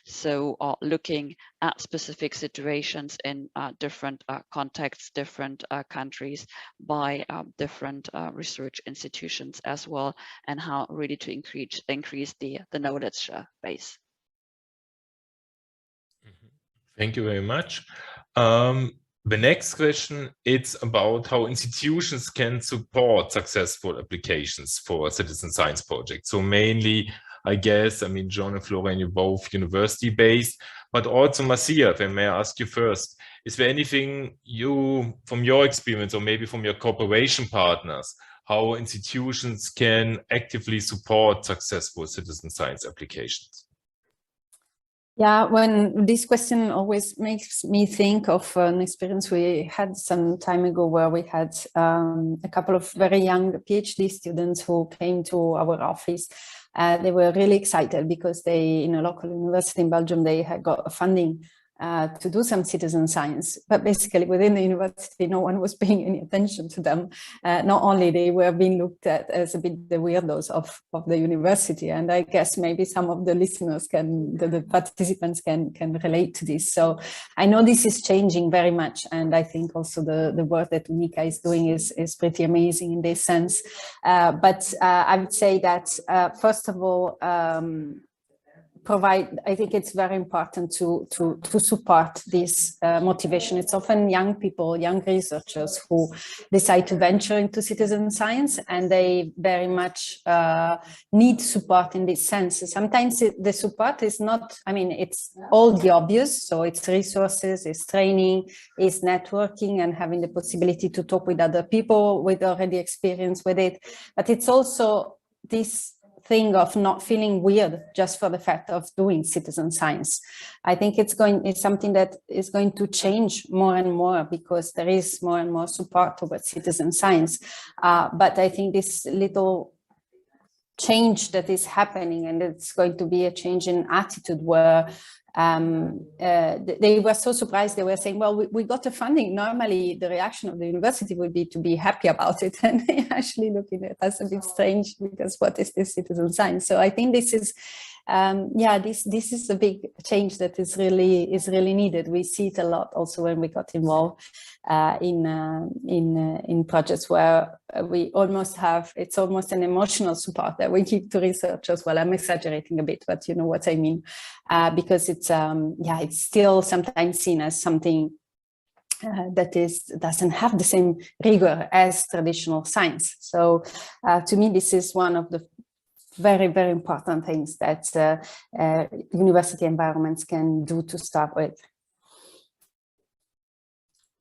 So looking at specific situations in different contexts, different countries by different research institutions as well, and how really to increase the knowledge base. Thank you very much. The next question, it's about how institutions can support successful applications for citizen science projects. So mainly, I guess, I mean, John and Florian, you're both university-based, but also Marzia, if I may ask you first, is there anything you, from your experience or maybe from your cooperation partners, how institutions can actively support successful citizen science applications? Yeah, when this question always makes me think of an experience we had some time ago where we had a couple of very young PhD students who came to our office. They were really excited because they, in a local university in Belgium, they had got funding to do some citizen science, but basically within the university, no one was paying any attention to them. Not only they were being looked at as a bit the weirdos of the university, and I guess maybe some of the listeners the participants can relate to this. So I know this is changing very much, and I think also the work that UNICA is doing is pretty amazing in this sense. But I would say that first of all, I think it's very important to support this motivation. It's often young people, young researchers who decide to venture into citizen science, and they very much need support in this sense. Sometimes the support is not, I mean, it's all the obvious. So it's resources, it's training, it's networking and having the possibility to talk with other people with already experience with it. But it's also this thing of not feeling weird just for the fact of doing citizen science. I think it's something that is going to change more and more because there is more and more support towards citizen science. But I think this little change that is happening, and it's going to be a change in attitude where they were so surprised. They were saying, well, we got the funding. Normally the reaction of the university would be to be happy about it, and they actually looking at us a bit strange because what is this citizen science? So I think this is this is a big change that is really needed. We see it a lot also when we got involved in projects where we almost it's almost an emotional support that we give to researchers. Well, I'm exaggerating a bit, but you know what I mean, because it's still sometimes seen as something that doesn't have the same rigor as traditional science. So to me, this is one of the very, very important things that university environments can do to start with.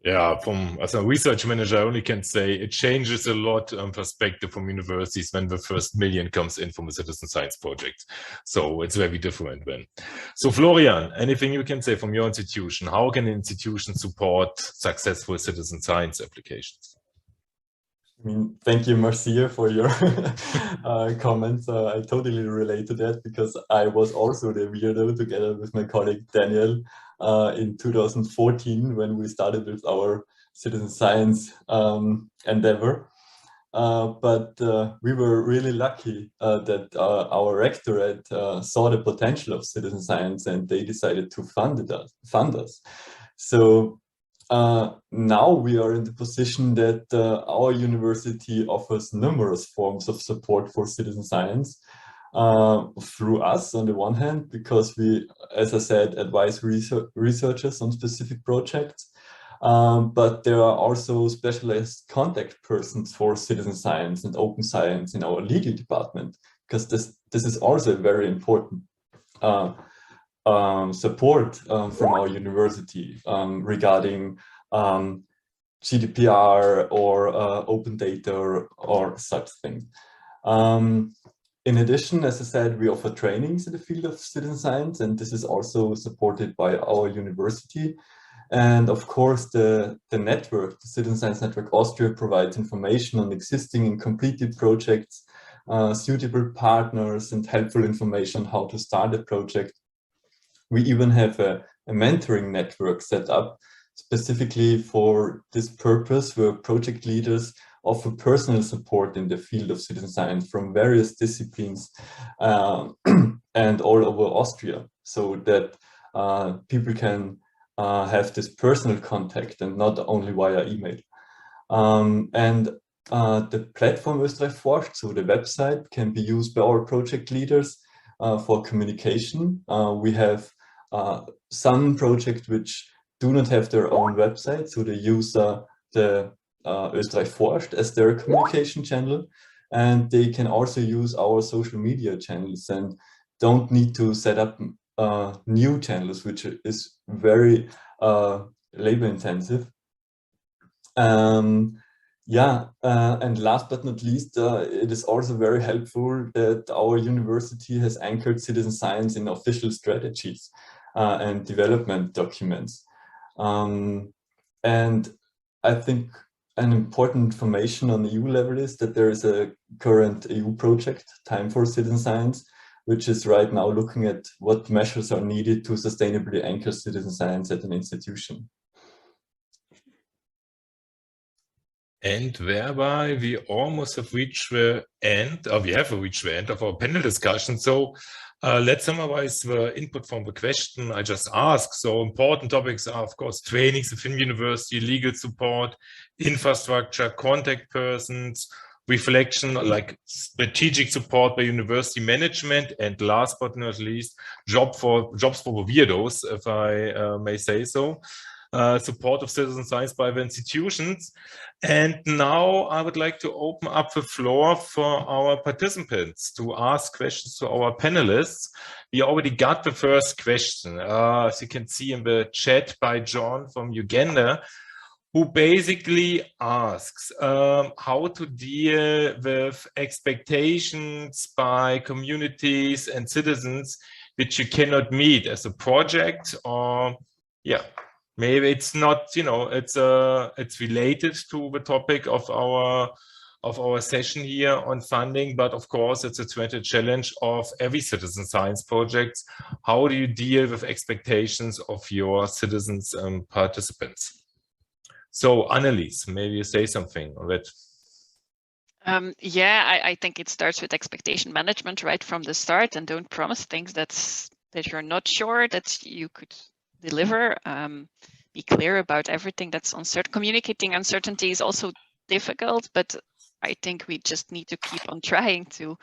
Yeah, as a research manager, I only can say it changes a lot perspective from universities when the first million comes in from a citizen science project. So it's very different then. So Florian, anything you can say from your institution? How can an institution support successful citizen science applications? I mean, thank you, Marzia, for your comments. I totally relate to that because I was also the weirdo together with my colleague Daniel in 2014 when we started with our citizen science endeavor. But we were really lucky that our rectorate saw the potential of citizen science and they decided to fund us. So now we are in the position that our university offers numerous forms of support for citizen science through us on the one hand, because we, as I said, advise researchers on specific projects, but there are also specialized contact persons for citizen science and open science in our legal department, because this is also very important support from our university regarding GDPR or open data or such things. In addition, as I said, we offer trainings in the field of citizen science, and this is also supported by our university. And of course, the network, the Citizen Science Network Austria, provides information on existing and completed projects, suitable partners, and helpful information on how to start a project. We even have a mentoring network set up specifically for this purpose, where project leaders offer personal support in the field of citizen science from various disciplines and all over Austria, so that people can have this personal contact and not only via email. And the platform Österreich forscht, so the website, can be used by our project leaders for communication. We have some projects which do not have their own website, so they use the Österreich forscht as their communication channel, and they can also use our social media channels and don't need to set up new channels, which is very labor intensive. And last but not least, it is also very helpful that our university has anchored citizen science in official strategies. and development documents. And I think an important information on the EU level is that there is a current EU project, Time for Citizen Science, which is right now looking at what measures are needed to sustainably anchor citizen science at an institution. And whereby we almost have reached the end, or we have reached the end of our panel discussion. So let's summarize the input from the question I just asked. So important topics are, of course, trainings within university, legal support, infrastructure, contact persons, reflection, like strategic support by university management, and last but not least, jobs for the weirdos, if I may say so. Support of citizen science by the institutions. And now I would like to open up the floor for our participants to ask questions to our panelists. We already got the first question, as you can see in the chat, by John from Uganda, who basically asks how to deal with expectations by communities and citizens which you cannot meet as a project, or yeah, maybe it's not, you know, it's related to the topic of our session here on funding, but of course it's a 20 challenge of every citizen science project. How do you deal with expectations of your citizens and participants? So Annelies, maybe you say something on that. Yeah, I think it starts with expectation management right from the start, and don't promise things that you're not sure that you could deliver. Be clear about everything that's uncertain. Communicating uncertainty is also difficult, but I think we just need to keep on trying to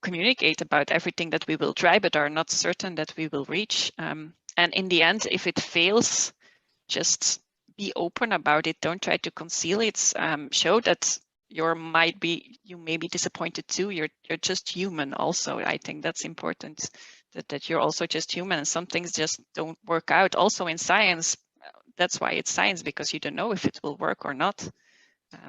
communicate about everything that we will try, but are not certain that we will reach. And in the end, if it fails, just be open about it. Don't try to conceal it. Show that you may be disappointed too. You're just human. Also, I think that's important. That you're also just human, and some things just don't work out. Also in science, that's why it's science, because you don't know if it will work or not.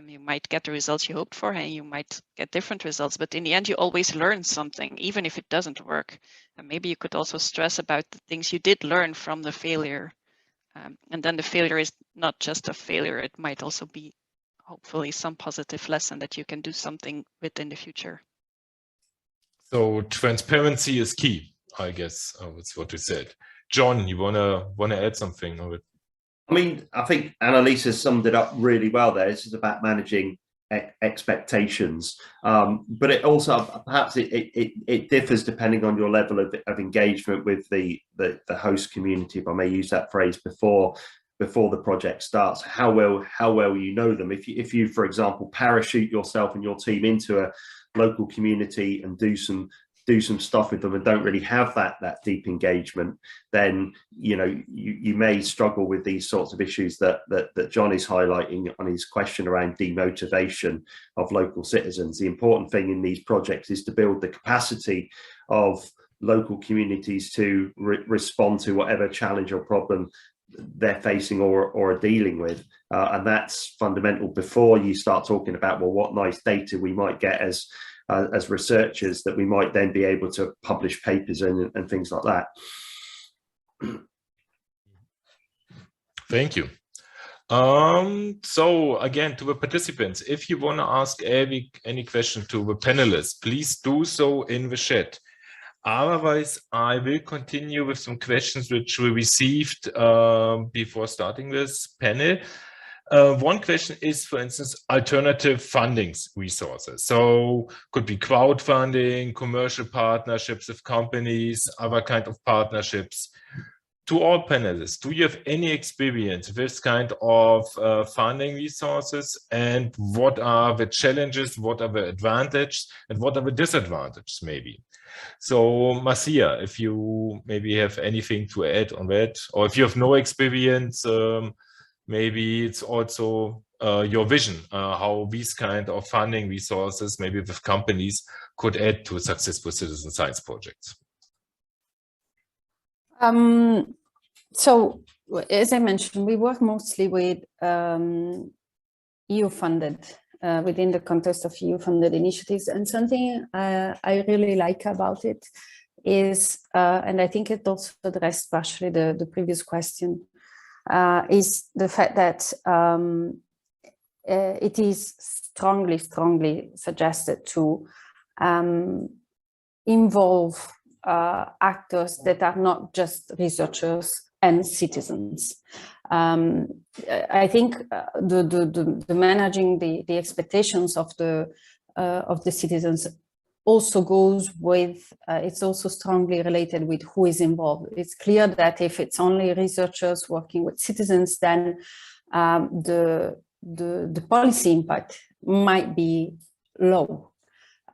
You might get the results you hoped for, and you might get different results. But in the end, you always learn something, even if it doesn't work. And maybe you could also stress about the things you did learn from the failure. And then the failure is not just a failure. It might also be, hopefully, some positive lesson that you can do something with in the future. So transparency is key, I guess. That's what we said. John, you wanna add something of it? I mean, I think Annelies has summed it up really well there. This is about managing expectations, but it also perhaps it differs depending on your level of engagement with the host community, if I may use that phrase, before the project starts. How well you know them. If you, for example, parachute yourself and your team into a local community and do some stuff with them and don't really have that deep engagement, then you may struggle with these sorts of issues that John is highlighting on his question around demotivation of local citizens. The important thing in these projects is to build the capacity of local communities to respond to whatever challenge or problem they're facing or are dealing with, and that's fundamental before you start talking about, well, what nice data we might get as researchers that we might then be able to publish papers and things like that. Thank you. So again, to the participants, if you want to ask any question to the panelists, please do so in the chat. Otherwise, I will continue with some questions which we received before starting this panel. One question is, for instance, alternative funding resources. So could be crowdfunding, commercial partnerships with companies, other kind of partnerships. To all panelists, do you have any experience with this kind of funding resources, and what are the challenges, what are the advantages, and what are the disadvantages maybe? So Marzia, if you maybe have anything to add on that, or if you have no experience, maybe it's also your vision, how these kind of funding resources, maybe with companies, could add to successful citizen science projects. So, as I mentioned, we work mostly with EU-funded, within the context of EU-funded initiatives, and something I really like about it is, and I think it also addressed partially the previous question, is the fact that it is strongly suggested to involve actors that are not just researchers and citizens. I think the managing the expectations of the citizens also goes with, it's also strongly related with who is involved. It's clear that if it's only researchers working with citizens, then the policy impact might be low.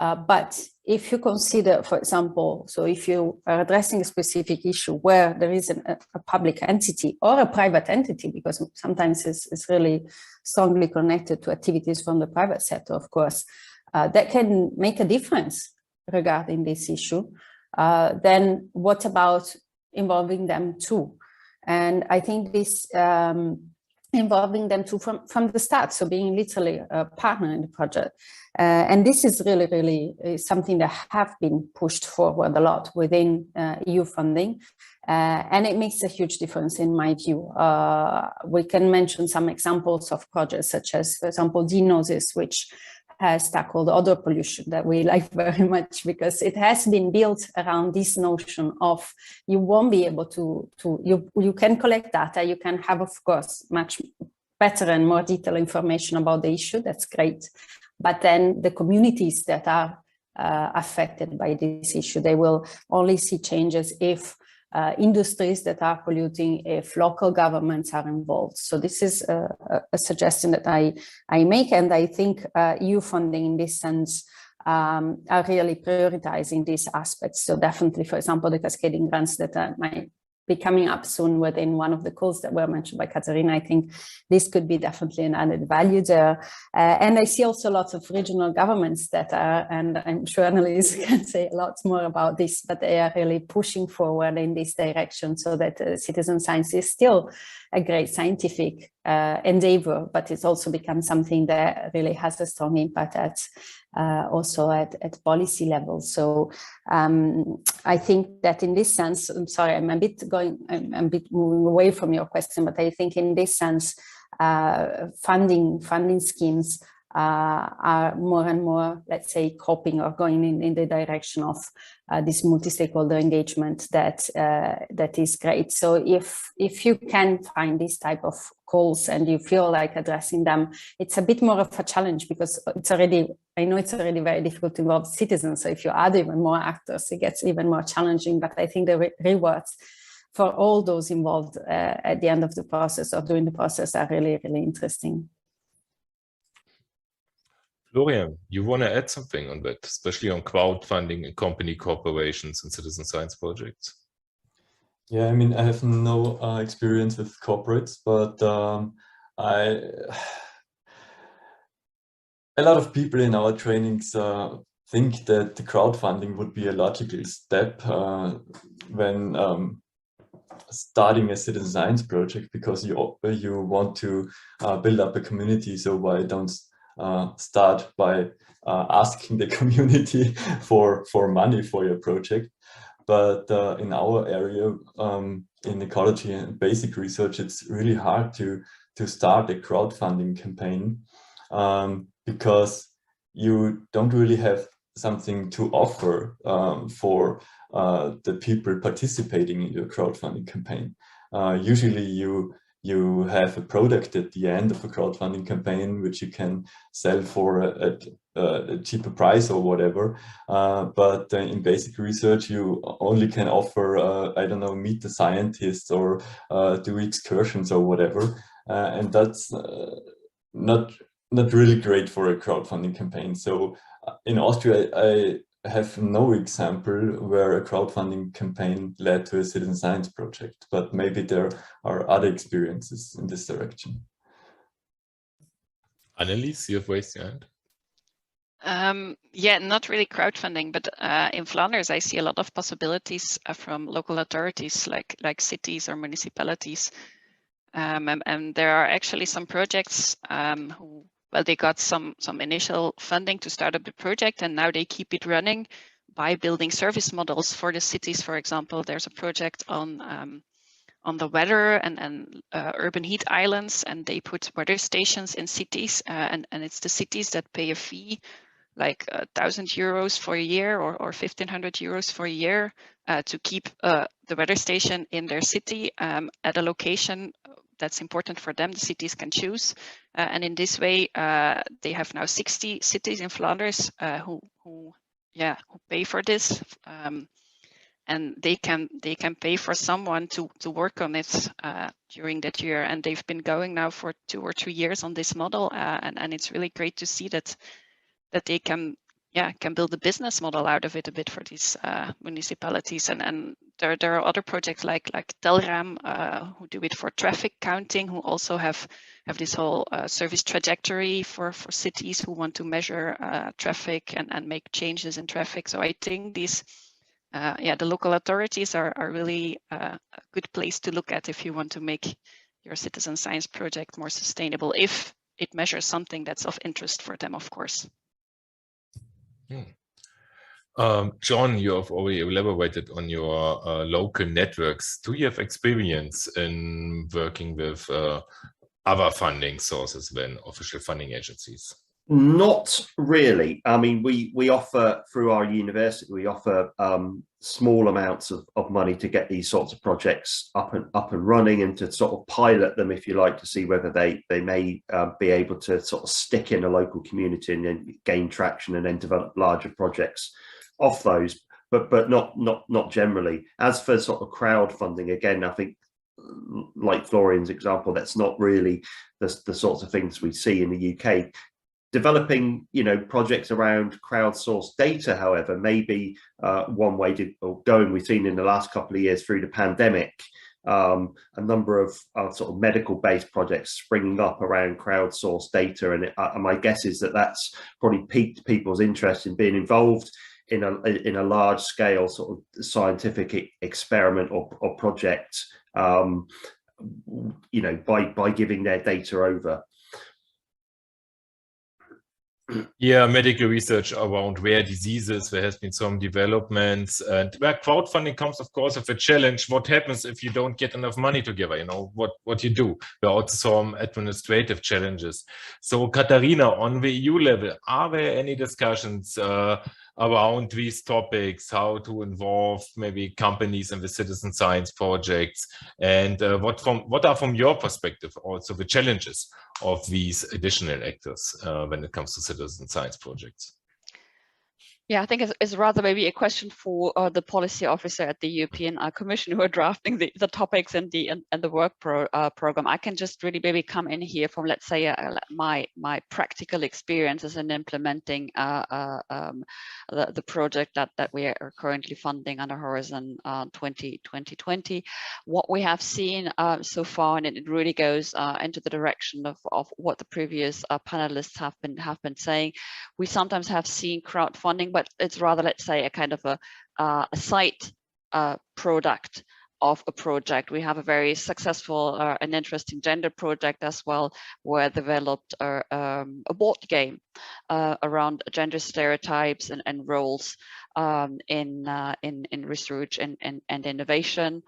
But if you consider, for example, so if you are addressing a specific issue where there is a public entity or a private entity, because sometimes it's really strongly connected to activities from the private sector, of course, that can make a difference regarding this issue, then what about involving them too? And I think this involving them too from the start, so being literally a partner in the project. And this is really something that have been pushed forward a lot within EU funding. And it makes a huge difference in my view. We can mention some examples of projects such as, for example, Diagnosis, which has tackled odor pollution that we like very much, because it has been built around this notion of you won't be able you can collect data, you can have, of course, much better and more detailed information about the issue, that's great. But then the communities that are affected by this issue, they will only see changes if industries that are polluting, if local governments are involved. So this is a suggestion that I make, and I think EU funding in this sense are really prioritizing these aspects. So definitely, for example, the cascading grants that might be coming up soon within one of the calls that were mentioned by Katharina, I think this could be definitely an added value there. And I see also lots of regional governments that are, and I'm sure Annelies can say a lot more about this, but they are really pushing forward in this direction, so that citizen science is still a great scientific endeavor, but it's also become something that really has a strong impact also at policy level. So I think that in this sense, I'm sorry, I'm a bit moving away from your question, but I think in this sense, funding schemes are more and more, let's say, coping or going in the direction of this multi-stakeholder engagement that is great. So if you can find this type of calls and you feel like addressing them, it's a bit more of a challenge, because I know it's already very difficult to involve citizens. So if you add even more actors, it gets even more challenging. But I think the rewards for all those involved at the end of the process or during the process are really interesting. Florian, you want to add something on that, especially on crowdfunding and company corporations and citizen science projects? Yeah, I mean, I have no experience with corporates, but a lot of people in our trainings think that the crowdfunding would be a logical step when starting a citizen science project, because you want to build up a community. So why don't start by asking the community for money for your project? But in our area, in ecology and basic research, it's really hard to start a crowdfunding campaign because you don't really have something to offer for the people participating in your crowdfunding campaign. Usually you have a product at the end of a crowdfunding campaign which you can sell for a cheaper price or whatever, but in basic research you only can offer I don't know, meet the scientists or do excursions or whatever, and that's not really great for a crowdfunding campaign. So in Austria I have no example where a crowdfunding campaign led to a citizen science project, but maybe there are other experiences in this direction. Annelies, you have raised your hand. Yeah, not really crowdfunding, but in Flanders, I see a lot of possibilities from local authorities like cities or municipalities. And there are actually some projects who, well, they got some initial funding to start up the project, and now they keep it running by building service models for the cities. For example, there's a project on the weather and urban heat islands, and they put weather stations in cities, and it's the cities that pay a fee like €1,000 for a year or €1,500 for a year to keep the weather station in their city at a location that's important for them. The cities can choose, and in this way, they have now 60 cities in Flanders who pay for this, and they can pay for someone to work on it during that year. And they've been going now for 2 or 3 years on this model, and it's really great to see that they can build a business model out of it a bit for these municipalities. And there are other projects like Telram who do it for traffic counting, who also have this whole service trajectory for cities who want to measure traffic and make changes in traffic. So I think these the local authorities are really a good place to look at if you want to make your citizen science project more sustainable, if it measures something that's of interest for them, of course. John, you have already elaborated on your local networks. Do you have experience in working with other funding sources than official funding agencies? Not really. I mean, we offer through our university, we offer small amounts of money to get these sorts of projects up and running, and to sort of pilot them, if you like, to see whether they may be able to sort of stick in a local community and then gain traction and then develop larger projects off those, but not generally. As for sort of crowdfunding, again, I think, like Florian's example, that's not really the sorts of things we see in the UK. Developing, projects around crowdsourced data, however, may be one way to going. We've seen in the last couple of years through the pandemic, a number of sort of medical-based projects springing up around crowdsourced data, and my guess is that that's probably piqued people's interest in being involved in a large-scale sort of scientific experiment or project, by giving their data over. Yeah, medical research around rare diseases. There has been some developments, and where crowdfunding comes, of course, with a challenge. What happens if you don't get enough money together? What you do. There are also some administrative challenges. So, Katharina, on the EU level, are there any discussions around these topics? How to involve maybe companies in the citizen science projects, and what are from your perspective also the challenges of these additional actors when it comes to citizen science projects? Yeah, I think it's rather maybe a question for the policy officer at the European Commission who are drafting the topics and the work program. I can just really maybe come in here from, let's say, my practical experiences in implementing the project that we are currently funding under Horizon 2020. What we have seen so far, and it really goes into the direction of what the previous panelists have been saying. We sometimes have seen crowdfunding, but it's rather, let's say, a kind of a side product of a project. We have a very successful and interesting gender project as well, where developed a board game around gender stereotypes and roles in research and innovation.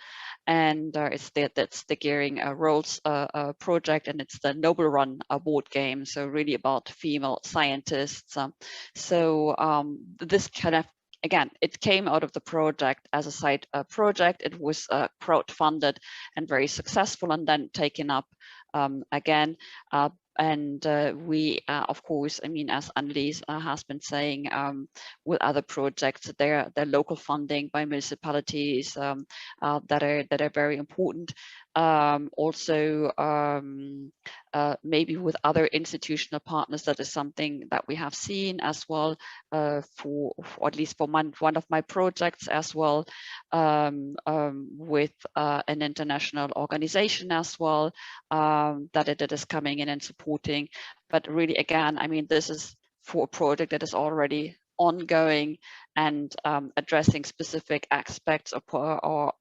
And that's the Gearing Roles project, and it's the Noble Run board game, so really about female scientists. This kind of, again, it came out of the project as a side project. It was crowdfunded and very successful, and then taken up again. We, of course, I mean, as Annelies has been saying, with other projects, their local funding by municipalities that are very important. Also, maybe with other institutional partners, that is something that we have seen as well, for at least for one of my projects as well, with an international organization as well, that is coming in and supporting. But really, again, I mean, this is for a project that is already ongoing and addressing specific aspects or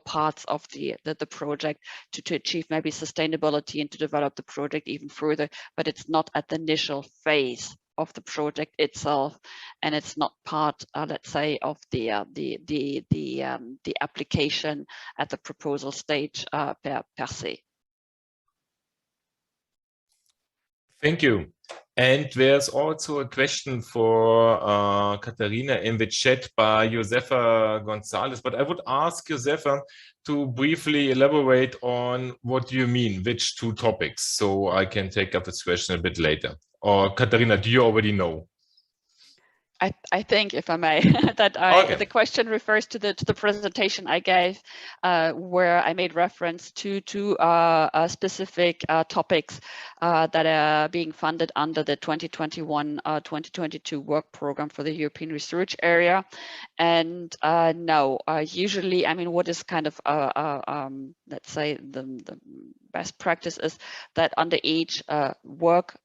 parts of the project to achieve maybe sustainability and to develop the project even further, but it's not at the initial phase the project itself, and it's not part, let's say, of the application at the proposal stage per se. Thank you. And there's also a question for Katharina in the chat by Josefa Gonzalez, but I would ask Josefa to briefly elaborate on what you mean, which two topics, so I can take up this question a bit later. Or Katharina, do you already know? I think, if I may, that the question refers to the presentation I gave, where I made reference to specific topics that are being funded under the 2021-2022 work program for the European research area. And no, usually, I mean, what is kind of, let's say, the best practice is that under each work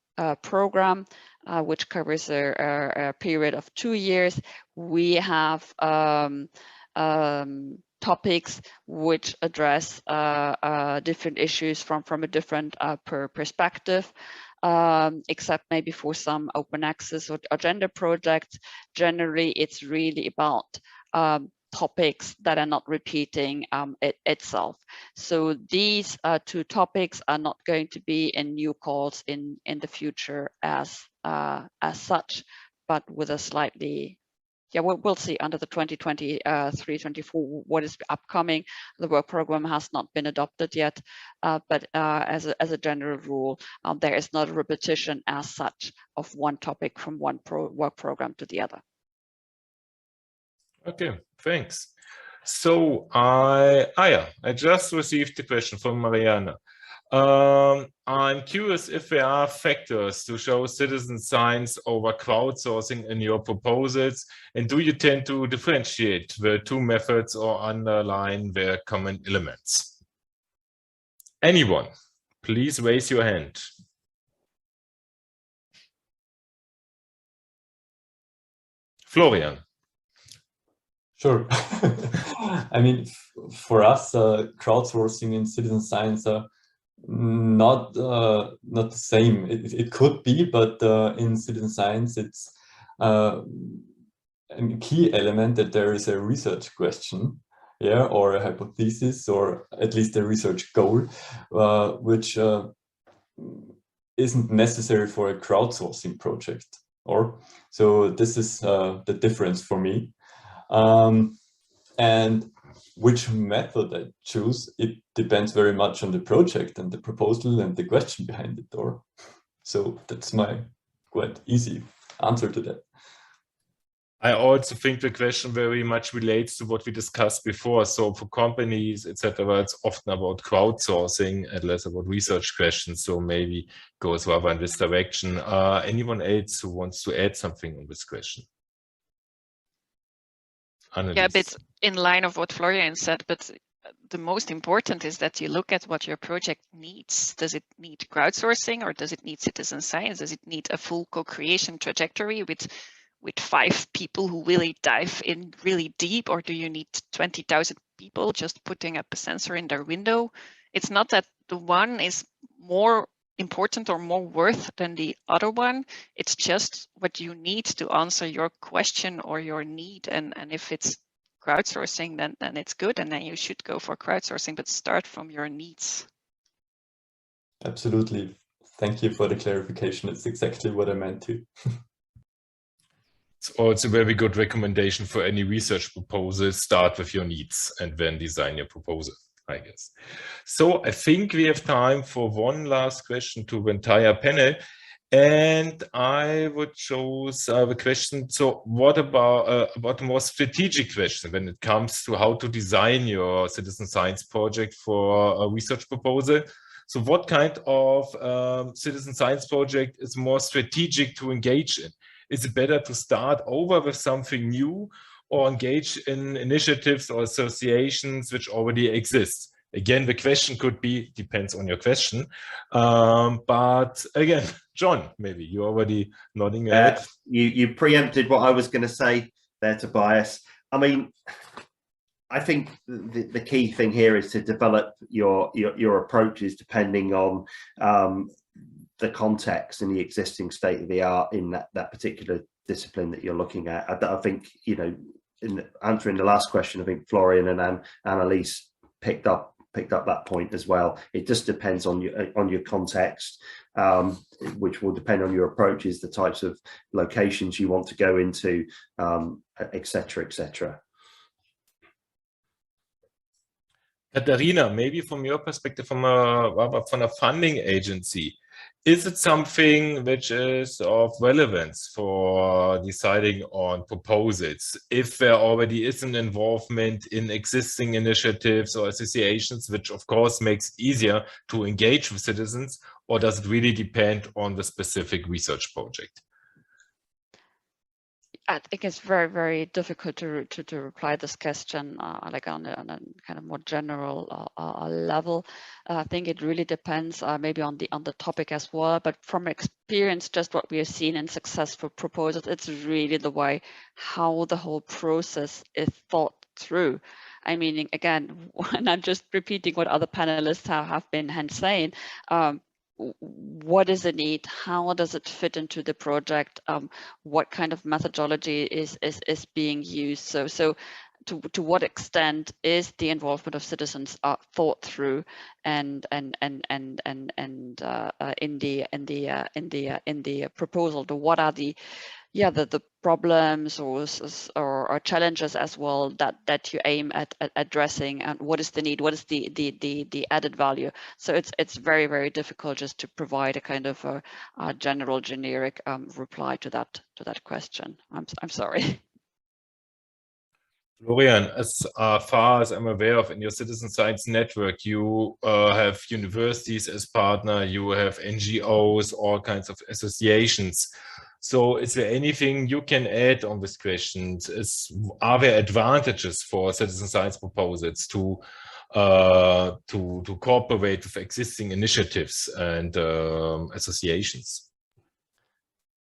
program, which covers a period of 2 years, we have topics which address different issues from a different perspective, except maybe for some open access or gender projects. Generally, it's really about topics that are not repeating itself. So these two topics are not going to be in new calls in the future as such, but with a slightly, yeah, we'll see under the 2023-24 what is upcoming. The work program has not been adopted yet, but as a general rule, there is not a repetition as such of one topic from one work program to the other. Okay, thanks. So I just received a question from Mariana. I'm curious if there are factors to show citizen science over crowdsourcing in your proposals, and do you tend to differentiate the two methods or underline their common elements? Anyone, please raise your hand. Florian. Sure. I mean, for us, crowdsourcing and citizen science are not the same. It could be, but in citizen science, it's a key element that there is a research question, yeah, or a hypothesis, or at least a research goal, which isn't necessary for a crowdsourcing project. Or so this is the difference for me. And which method I choose, it depends very much on the project and the proposal and the question behind it. Or so that's my quite easy answer to that. I also think the question very much relates to what we discussed before. So for companies, etc., it's often about crowdsourcing and less about research questions. So maybe goes rather in this direction. Anyone else who wants to add something on this question? Annelies. Yeah, a bit in line of what Florian said, but the most important is that you look at what your project needs. Does it need crowdsourcing, or does it need citizen science? Does it need a full co-creation trajectory with 5 people who really dive in really deep, or do you need 20,000 people just putting up a sensor in their window? It's not that the one is more important or more worth than the other one. It's just what you need to answer your question or your need. And if it's crowdsourcing, then it's good, and then you should go for crowdsourcing, but start from your needs. Absolutely. Thank you for the clarification. It's exactly what I meant to. It's also a very good recommendation for any research proposal. Start with your needs and then design your proposal, I guess. So I think we have time for one last question to the entire panel. And I would choose the question. So what about a more strategic question when it comes to how to design your citizen science project for a research proposal? So what kind of citizen science project is more strategic to engage in? Is it better to start over with something new, or engage in initiatives or associations which already exist? Again, the question could be, depends on your question. But again, John, maybe you're already nodding your head. You preempted what I was going to say there, Tobias. I mean, I think the key thing here is to develop your approaches depending on the context and the existing state of the art in that particular discipline that you're looking at. I think, you know, in answering the last question, I think Florian and Annelies picked up that point as well. It just depends on your context, which will depend on your approaches, the types of locations you want to go into, etc., etc. Katharina, maybe from your perspective, from a funding agency, is it something which is of relevance for deciding on proposals? If there already is an involvement in existing initiatives or associations, which of course makes it easier to engage with citizens, or does it really depend on the specific research project? I think it's very, very difficult to reply this question like on a kind of more general level. I think it really depends maybe on the topic as well. But from experience, just what we have seen in successful proposals, it's really the way how the whole process is thought through. I mean, again, and I'm just repeating what other panelists have been saying. What is the need? How does it fit into the project? What kind of methodology is being used? So to what extent is the involvement of citizens thought through and in the proposal? What are the problems or challenges as well that you aim at addressing, and what is the need? What is the added value? So it's very, very difficult just to provide a kind of a general generic reply to that question. I'm sorry. Florian, as far as I'm aware of, in your citizen science network, you have universities as partner, you have NGOs, all kinds of associations. So is there anything you can add on this question? Are there advantages for citizen science proposals to cooperate with existing initiatives and associations?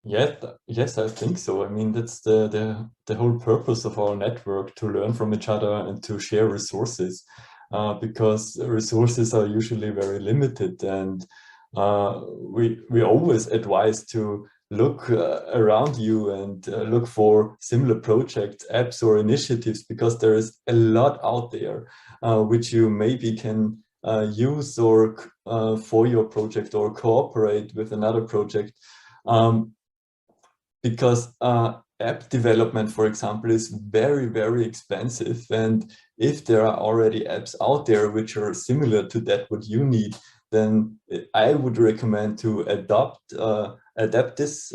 Yes, I think so. I mean, that's the whole purpose of our network, to learn from each other and to share resources, because resources are usually very limited, and we always advise to look around you and look for similar projects, apps or initiatives, because there is a lot out there which you maybe can use or for your project or cooperate with another project. Because app development, for example, is very, very expensive. And if there are already apps out there which are similar to that what you need, then I would recommend to adapt this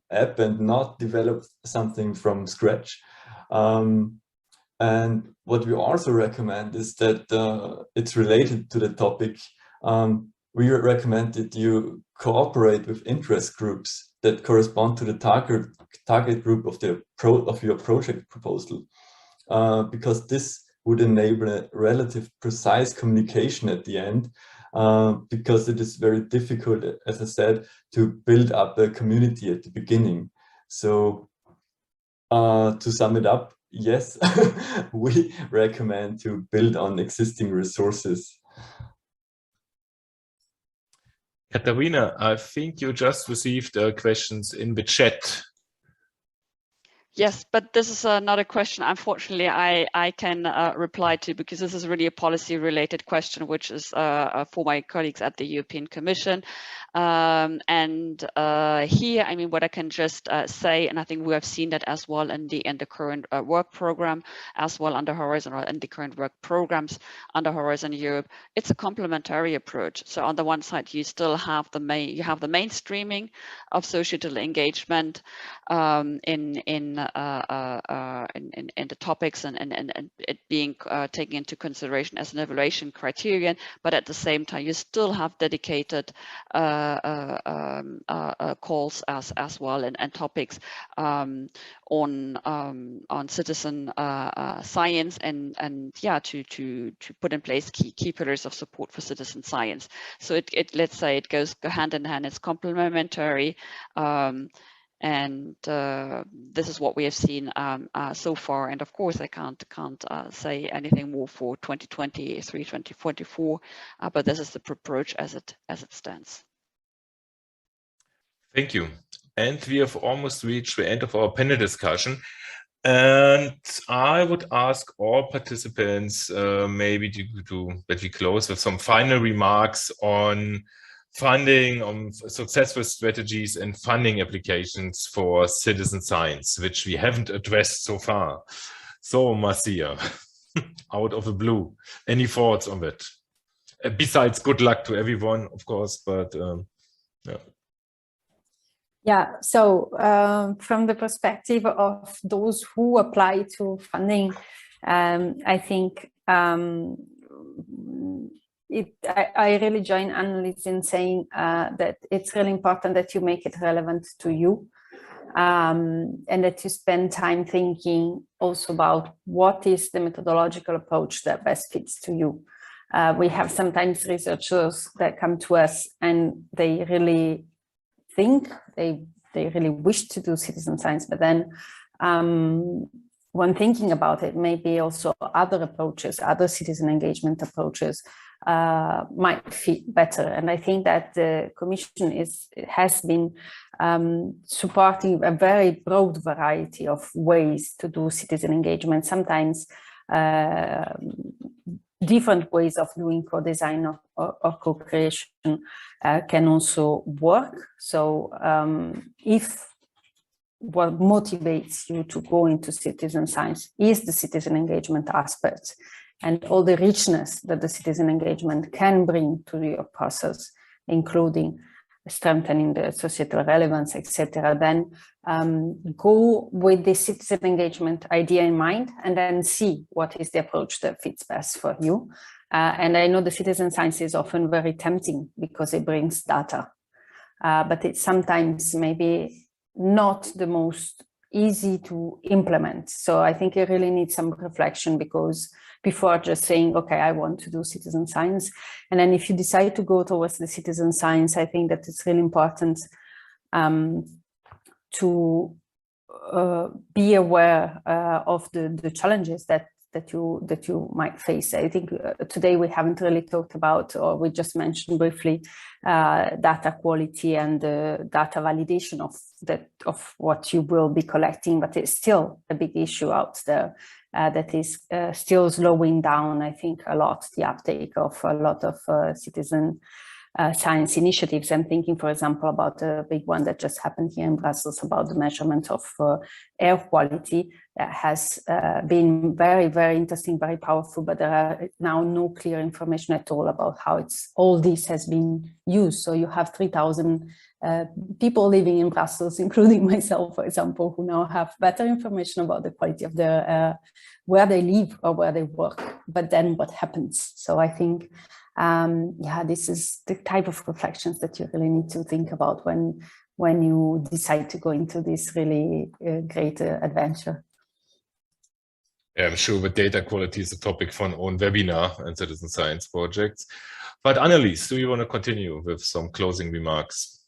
app and not develop something from scratch. And what we also recommend is that it's related to the topic. We recommend that you cooperate with interest groups that correspond to the target group of your project proposal, because this would enable a relative precise communication at the end, because it is very difficult, as I said, to build up a community at the beginning. So to sum it up, yes, we recommend to build on existing resources. Katharina, I think you just received questions in the chat. Yes, but this is not a question, unfortunately, I can reply to, because this is really a policy-related question, which is for my colleagues at the European Commission. Here, I mean, what I can just say, and I think we have seen that as well in the current work program, as well under Horizon, or in the current work programs under Horizon Europe, it's a complementary approach. So on the one side, you still have the mainstreaming of societal engagement in the topics and it being taken into consideration as an evaluation criterion, but at the same time you still have dedicated calls as well and topics on citizen science and yeah, to put in place key pillars of support for citizen science. So it let's say it goes hand in hand, it's complementary. And this is what we have seen so far. And of course, I can't say anything more for 2023, 2024, but this is the approach as it stands. Thank you. And we have almost reached the end of our panel discussion. And I would ask all participants maybe that we close with some final remarks on funding, on successful strategies and funding applications for citizen science, which we haven't addressed so far. So, Marzia, out of the blue, any thoughts on that? Besides, good luck to everyone, of course, but yeah. Yeah, so from the perspective of those who apply to funding, I think I really join Annelies in saying that it's really important that you make it relevant to you, and that you spend time thinking also about what is the methodological approach that best fits to you. We have sometimes researchers that come to us and they really think they really wish to do citizen science, but then when thinking about it, maybe also other approaches, other citizen engagement approaches might fit better. And I think that the Commission has been supporting a very broad variety of ways to do citizen engagement, sometimes different ways of doing co-design or co-creation can also work. So if what motivates you to go into citizen science is the citizen engagement aspect and all the richness that the citizen engagement can bring to your process, including strengthening the societal relevance, etc., then go with the citizen engagement idea in mind and then see what is the approach that fits best for you. And I know the citizen science is often very tempting because it brings data, but it's sometimes maybe not the most easy to implement. So I think you really need some reflection because before just saying, okay, I want to do citizen science. And then if you decide to go towards the citizen science, I think that it's really important to be aware of the challenges that you might face. I think today we haven't really talked about, or we just mentioned briefly, data quality and data validation of what you will be collecting, but it's still a big issue out there that is still slowing down, I think, a lot the uptake of a lot of citizen science initiatives. I'm thinking, for example, about a big one that just happened here in Brussels about the measurement of air quality. That has been very, very interesting, very powerful, but there are now no clear information at all about how all this has been used. So you have 3,000 people living in Brussels, including myself, for example, who now have better information about the quality of their where they live or where they work. But then what happens? So I think yeah, this is the type of reflections that you really need to think about when you decide to go into this really great adventure. Yeah, I'm sure the data quality is a topic for an own webinar and citizen science projects. But Annelies, do you want to continue with some closing remarks?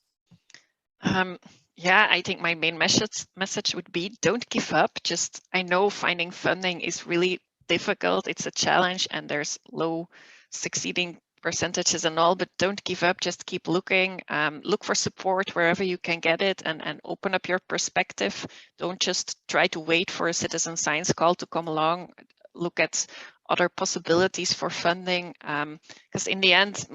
Yeah, I think my main message would be don't give up. Just, I know finding funding is really difficult. It's a challenge and there's low succeeding percentages and all, but don't give up. Just keep looking, look for support wherever you can get it and open up your perspective. Don't just try to wait for a citizen science call to come along. Look at other possibilities for funding, because in the end,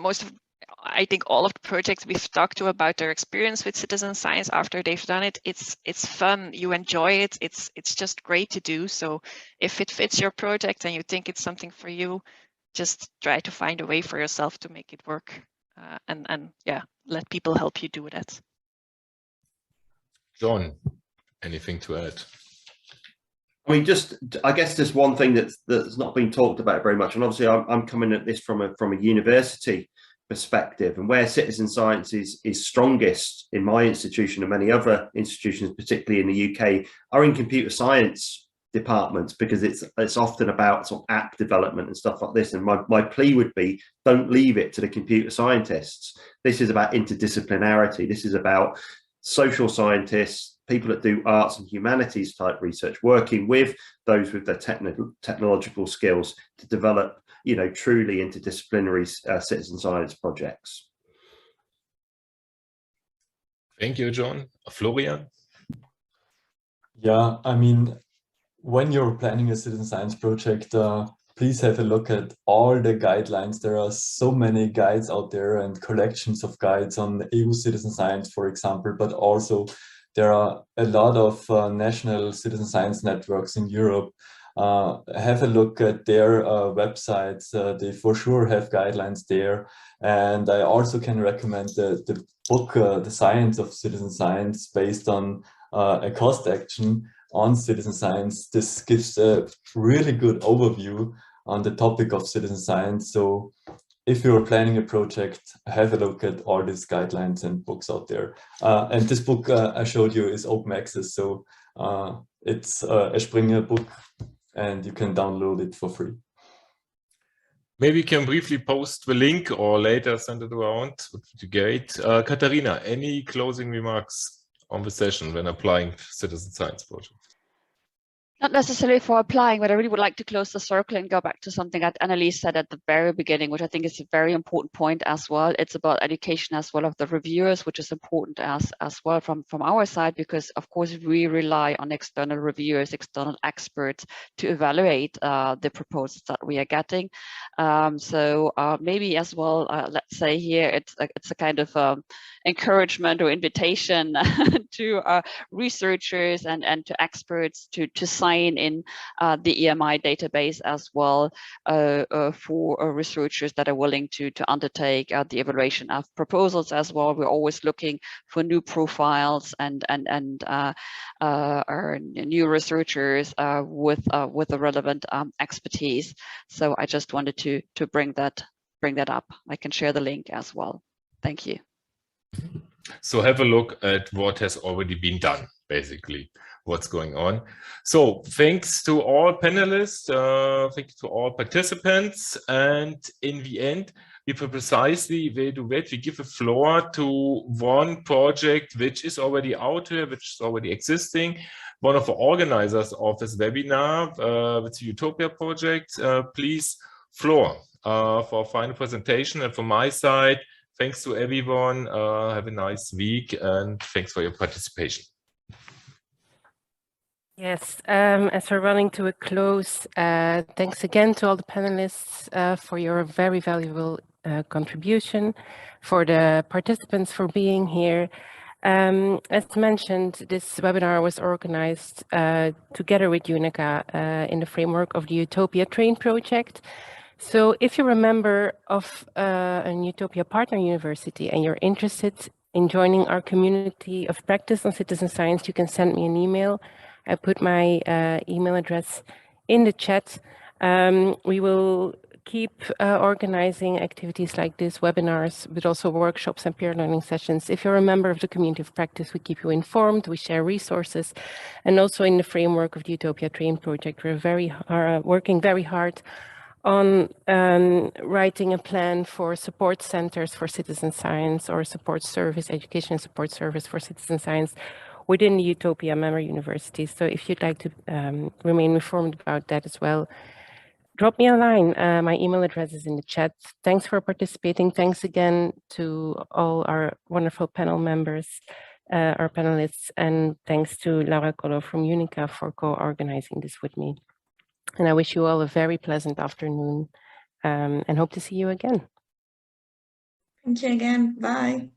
I think all of the projects we've talked to about their experience with citizen science after they've done it, it's fun, you enjoy it, it's just great to do. So if it fits your project and you think it's something for you, just try to find a way for yourself to make it work, and yeah, let people help you do that. John, anything to add? I mean, I guess there's one thing that's not been talked about very much, and obviously I'm coming at this from a university perspective, and where citizen science is strongest in my institution and many other institutions, particularly in the UK, are in computer science departments, because it's often about sort of app development and stuff like this. And my plea would be, don't leave it to the computer scientists. This is about interdisciplinarity. This is about social scientists, people that do arts and humanities type research, working with those with their technological skills to develop, you know, truly interdisciplinary citizen science projects. Thank you, John. Florian? Yeah, I mean, when you're planning a citizen science project, please have a look at all the guidelines. There are so many guides out there and collections of guides on EU citizen science, for example, but also there are a lot of national citizen science networks in Europe. Have a look at their websites. They for sure have guidelines there. And I also can recommend the book, The Science of Citizen Science, based on a cost action on citizen science. This gives a really good overview on the topic of citizen science. So if you're planning a project, have a look at all these guidelines and books out there. And this book I showed you is open access. So it's a Springer book and you can download it for free. Maybe you can briefly post the link or later send it around. Would be great. Katharina, any closing remarks on the session when applying citizen science project? Not necessarily for applying, but I really would like to close the circle and go back to something that Annelies said at the very beginning, which I think is a very important point as well. It's about education as well of the reviewers, which is important as well from our side, because of course we rely on external reviewers, external experts to evaluate the proposals that we are getting. So maybe as well, let's say here it's a kind of encouragement or invitation to researchers and to experts to sign in the EMI database as well for researchers that are willing to undertake the evaluation of proposals as well. We're always looking for new profiles and new researchers with the relevant expertise. So I just wanted to bring that up. I can share the link as well. Thank you. So have a look at what has already been done, basically, what's going on. So thanks to all panelists, thank you to all participants. And in the end, we precisely will do that. We give the floor to one project which is already out here, which is already existing. One of the organizers of this webinar, it's the Utopia project. Please, floor for a final presentation. And from my side, thanks to everyone. Have a nice week and thanks for your participation. Yes, as we're running to a close, thanks again to all the panelists for your very valuable contribution, for the participants for being here. As mentioned, this webinar was organized together with UNICA in the framework of the Utopia Train project. So if you're a member of an Utopia partner university and you're interested in joining our community of practice on citizen science, you can send me an email. I put my email address in the chat. We will keep organizing activities like this, webinars, but also workshops and peer learning sessions. If you're a member of the community of practice, we keep you informed, we share resources. And also in the framework of the Utopia Train project, we're working very hard on writing a plan for support centers for citizen science or support service, education and support service for citizen science within the Utopia member universities. So if you'd like to remain informed about that as well, drop me a line. My email address is in the chat. Thanks for participating. Thanks again to all our wonderful panel members, our panelists, and thanks to Laura Colò from UNICA for co-organizing this with me. And I wish you all a very pleasant afternoon and hope to see you again. Thank you again. Bye.